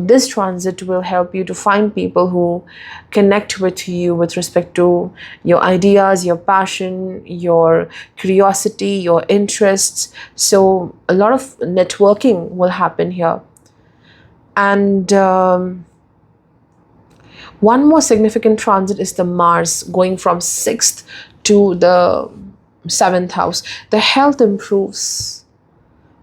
Speaker 1: this transit will help you to find people who connect with you with respect to your ideas, your passion, your curiosity, your interests. So a lot of networking will happen here. And one more significant transit is the Mars going from 6th to the 7th house. The health improves.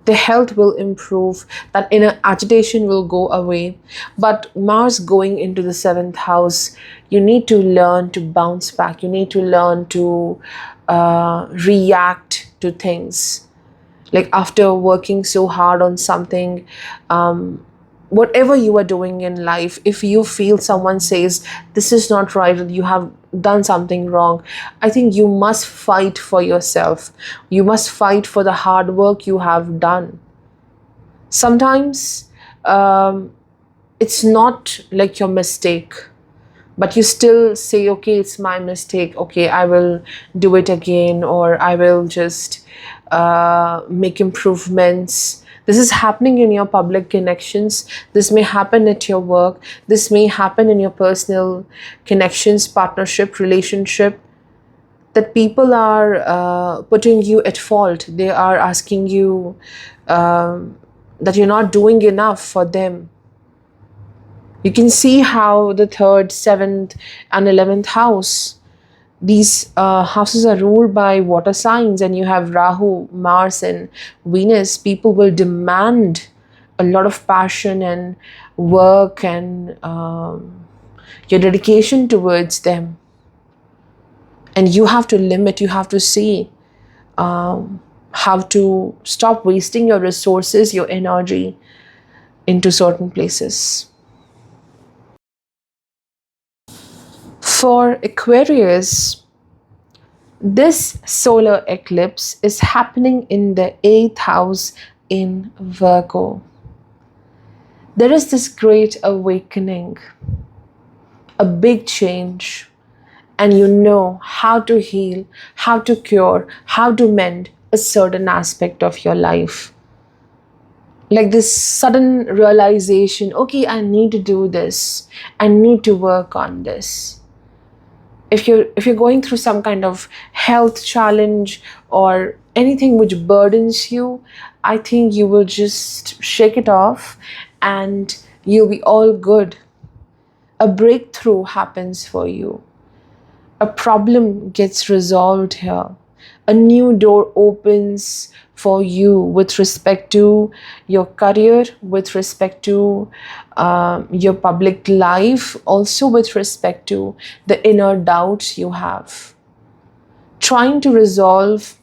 Speaker 1: The health will improve, that inner agitation will go away. But Mars going into the 7th house, you need to learn to bounce back. You need to learn to react to things. Like after working so hard on something, whatever you are doing in life, if you feel someone says this is not right, you have done something wrong, I think you must fight for yourself. You must fight for the hard work you have done. Sometimes it's not like your mistake, but you still say, okay, it's my mistake, okay, I will do it again, or I will just make improvements. This is happening in your public connections. This may happen at your work. This may happen in your personal connections, partnership, relationship, that people are putting you at fault. They are asking you that you're not doing enough for them. You can see how the 3rd, 7th, and 11th house, these houses are ruled by water signs, and you have Rahu, Mars, and Venus. People will demand a lot of passion and work and your dedication towards them. And you have to limit, you have to see how to stop wasting your resources, your energy into certain places. For Aquarius, this solar eclipse is happening in the 8th house in Virgo. There is this great awakening, a big change, and you know how to heal, how to cure, how to mend a certain aspect of your life. Like this sudden realization, okay, I need to do this, I need to work on this. If you're going through some kind of health challenge or anything which burdens you, I think you will just shake it off and you'll be all good. A breakthrough happens for you. A problem gets resolved here. A new door opens for you with respect to your career, with respect to your public life, also with respect to the inner doubts you have. Trying to resolve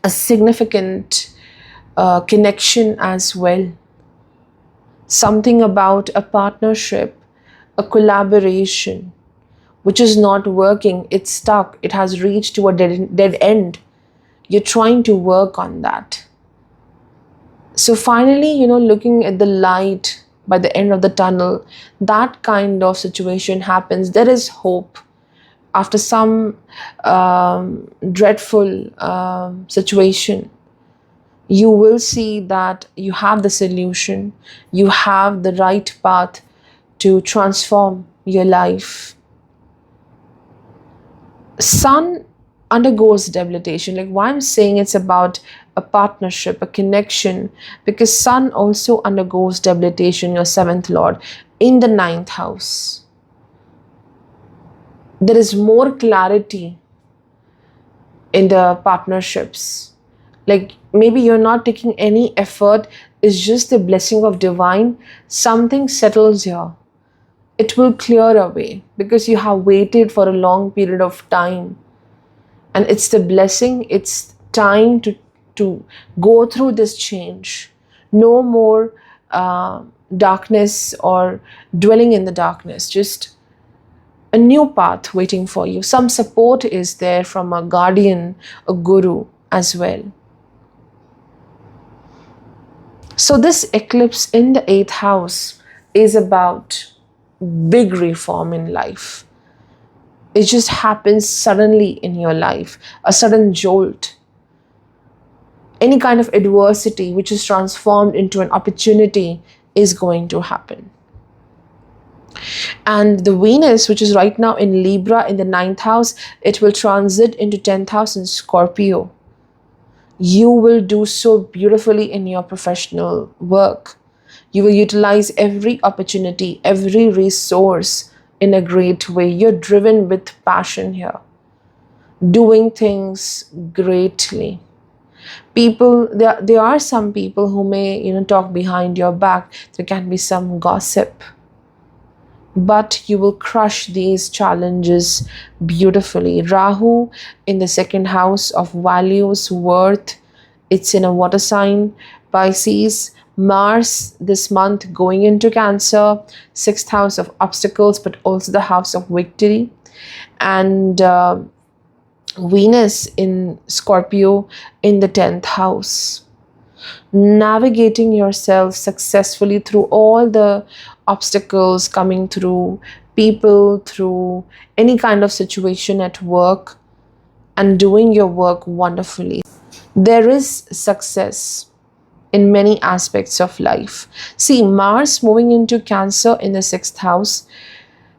Speaker 1: a significant connection as well. Something about a partnership, a collaboration, which is not working, it's stuck, it has reached to a dead end. You're trying to work on that. So finally, looking at the light by the end of the tunnel, that kind of situation happens. There is hope. After some dreadful situation, you will see that you have the solution, you have the right path to transform your life. Sun undergoes debilitation. Like why I'm saying it's about a partnership, a connection, because Sun also undergoes debilitation, your 7th lord, in the 9th house. There is more clarity in the partnerships. Like maybe you're not taking any effort, it's just the blessing of divine. Something settles here. It will clear away because you have waited for a long period of time. And it's the blessing, it's time to go through this change. No more darkness or dwelling in the darkness, just a new path waiting for you. Some support is there from a guardian, a guru as well. So this eclipse in the 8th house is about big reform in life. It just happens suddenly in your life, a sudden jolt. Any kind of adversity which is transformed into an opportunity is going to happen. And the Venus, which is right now in Libra in the 9th house, it will transit into 10th house in Scorpio. You will do so beautifully in your professional work. You will utilize every opportunity, every resource in a great way. You're driven with passion here, doing things greatly. People, there are some people who may talk behind your back. There can be some gossip, but you will crush these challenges beautifully. Rahu in the 2nd house of values, worth, It's in a water sign, Pisces. Mars this month going into Cancer, 6th house of obstacles, but also the house of victory. And Venus in Scorpio in the 10th house. Navigating yourself successfully through all the obstacles coming through people, through any kind of situation at work, and doing your work wonderfully. There is success in many aspects of life. See, Mars moving into Cancer in the 6th house,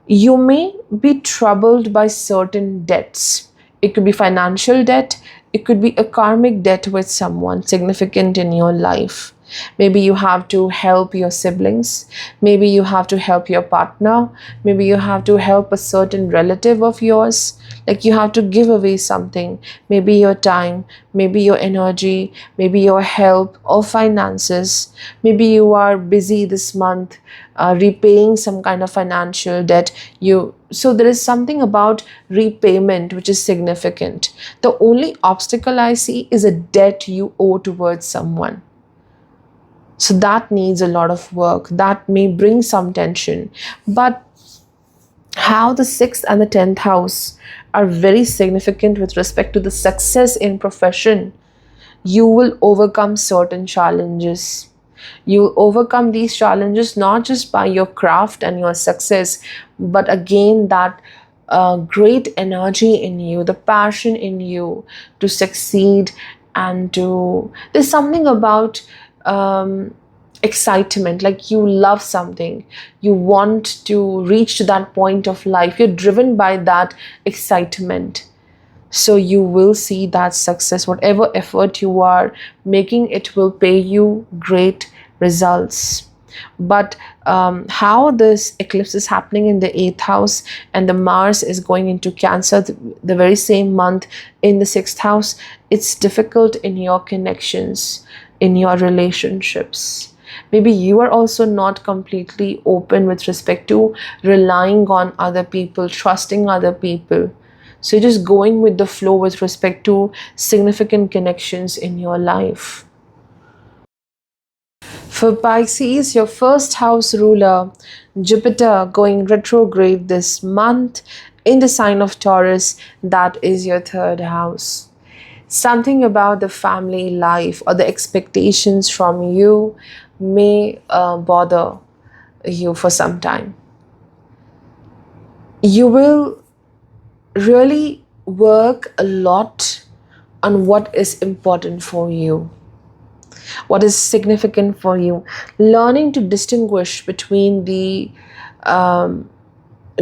Speaker 1: you may be troubled by certain debts. It could be financial debt, it could be a karmic debt with someone significant in your life. Maybe you have to help your siblings, maybe you have to help your partner, maybe you have to help a certain relative of yours, like you have to give away something, maybe your time, maybe your energy, maybe your help or finances. Maybe you are busy this month repaying some kind of financial debt. So there is something about repayment which is significant. The only obstacle I see is a debt you owe towards someone. So that needs a lot of work. That may bring some tension. But how the 6th and the 10th house are very significant with respect to the success in profession. You will overcome certain challenges. You overcome these challenges not just by your craft and your success, but again that great energy in you, the passion in you to succeed and to. There's something about excitement, like you love something, you want to reach to that point of life, you're driven by that excitement. So you will see that success, whatever effort you are making, it will pay you great results. But how this eclipse is happening in the 8th house and the Mars is going into Cancer the very same month in the 6th house, it's difficult in your connections, in your relationships. Maybe you are also not completely open with respect to relying on other people, trusting other people. So you're just going with the flow with respect to significant connections in your life. For Pisces, your first house ruler, Jupiter, going retrograde this month in the sign of Taurus, that is your 3rd house. Something about the family life or the expectations from you may bother you for some time. You will really work a lot on what is important for you, what is significant for you, learning to distinguish between the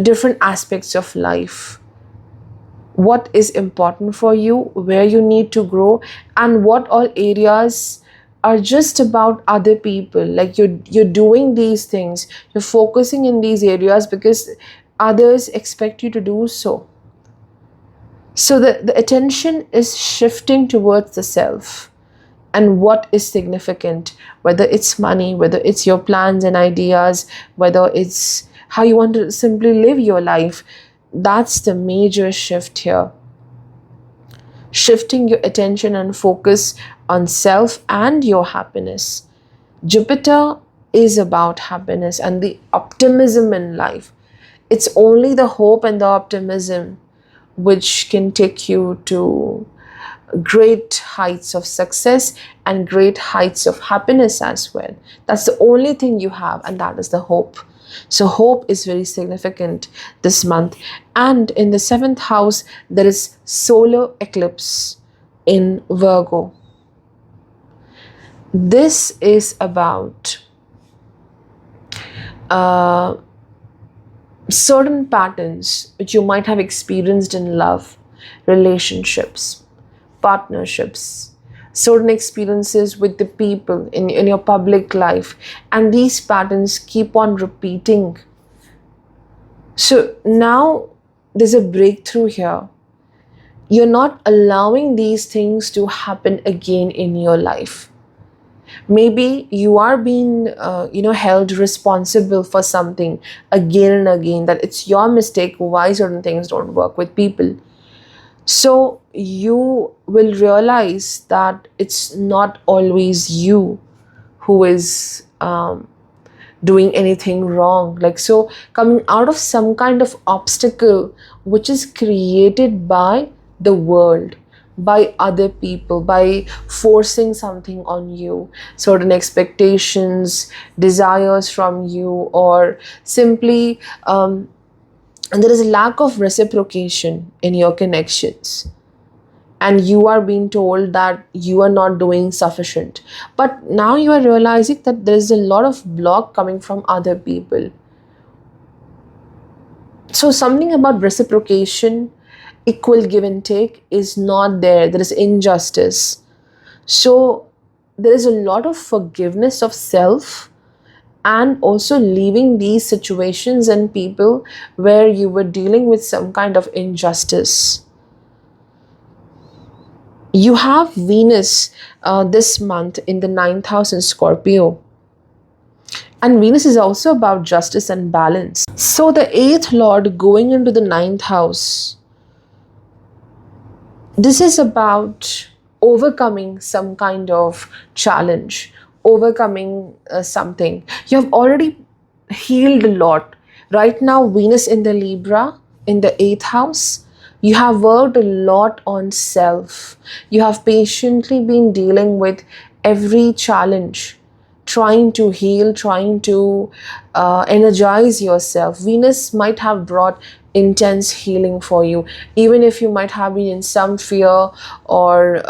Speaker 1: different aspects of life. What is important for you, where you need to grow, and what all areas are just about other people. Like you're doing these things, you're focusing in these areas because others expect you to do so. So the attention is shifting towards the self and what is significant, whether it's money, whether it's your plans and ideas, whether it's how you want to simply live your life. That's the major shift here. Shifting your attention and focus on self and your happiness. Jupiter is about happiness and the optimism in life. It's only the hope and the optimism which can take you to great heights of success and great heights of happiness as well. That's the only thing you have, and that is the hope. So hope is very significant this month. And in the 7th house, there is solar eclipse in Virgo. This is about certain patterns which you might have experienced in love, relationships, partnerships, certain experiences with the people in your public life, and these patterns keep on repeating. So now there's a breakthrough here. You're not allowing these things to happen again in your life. Maybe you are being held responsible for something again and again, that it's your mistake why certain things don't work with people. So you will realize that it's not always you who is doing anything wrong. Like, so coming out of some kind of obstacle which is created by the world, by other people, by forcing something on you, certain expectations, desires from you, or simply and there is a lack of reciprocation in your connections, and you are being told that you are not doing sufficient, but now you are realizing that there is a lot of block coming from other people. So something about reciprocation, equal give and take is not there. There is injustice. So there is a lot of forgiveness of self, and also leaving these situations and people where you were dealing with some kind of injustice. You have Venus this month in the ninth house in Scorpio. And Venus is also about justice and balance. So the eighth lord going into the ninth house, this is about overcoming some kind of challenge, overcoming something. You have already healed a lot. Right now, Venus in the Libra, in the eighth house, you have worked a lot on self. You have patiently been dealing with every challenge, trying to heal, trying to energize yourself. Venus might have brought intense healing for you, even if you might have been in some fear or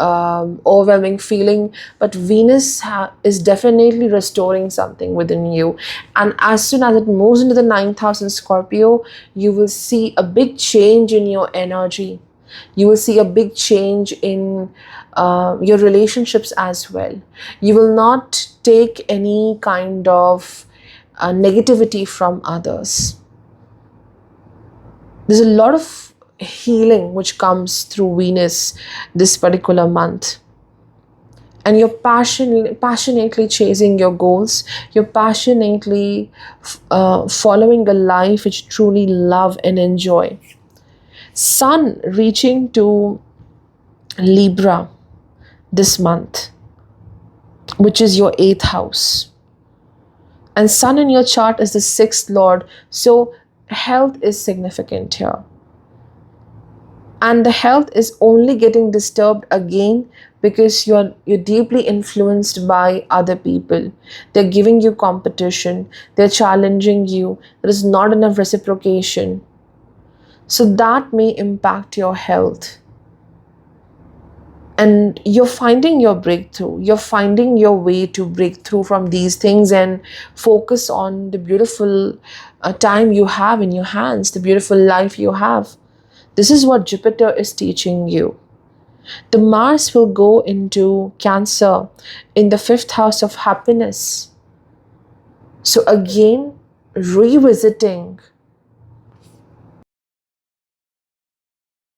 Speaker 1: overwhelming feeling. But Venus is definitely restoring something within you. And as soon as it moves into the ninth house in Scorpio, you will see a big change in your energy. You will see a big change in your relationships as well. You will not take any kind of negativity from others. There's a lot of healing which comes through Venus this particular month. And you're passionately chasing your goals. You're passionately following a life which you truly love and enjoy. Sun reaching to Libra this month, which is your eighth house. And Sun in your chart is the sixth lord. So health is significant here. And the health is only getting disturbed again because you're deeply influenced by other people. They're giving you competition. They're challenging you. There is not enough reciprocation. So that may impact your health. And you're finding your breakthrough. You're finding your way to break through from these things and focus on the beautiful time you have in your hands, the beautiful life you have. This is what Jupiter is teaching you. The Mars will go into Cancer in the fifth house of happiness. So again, revisiting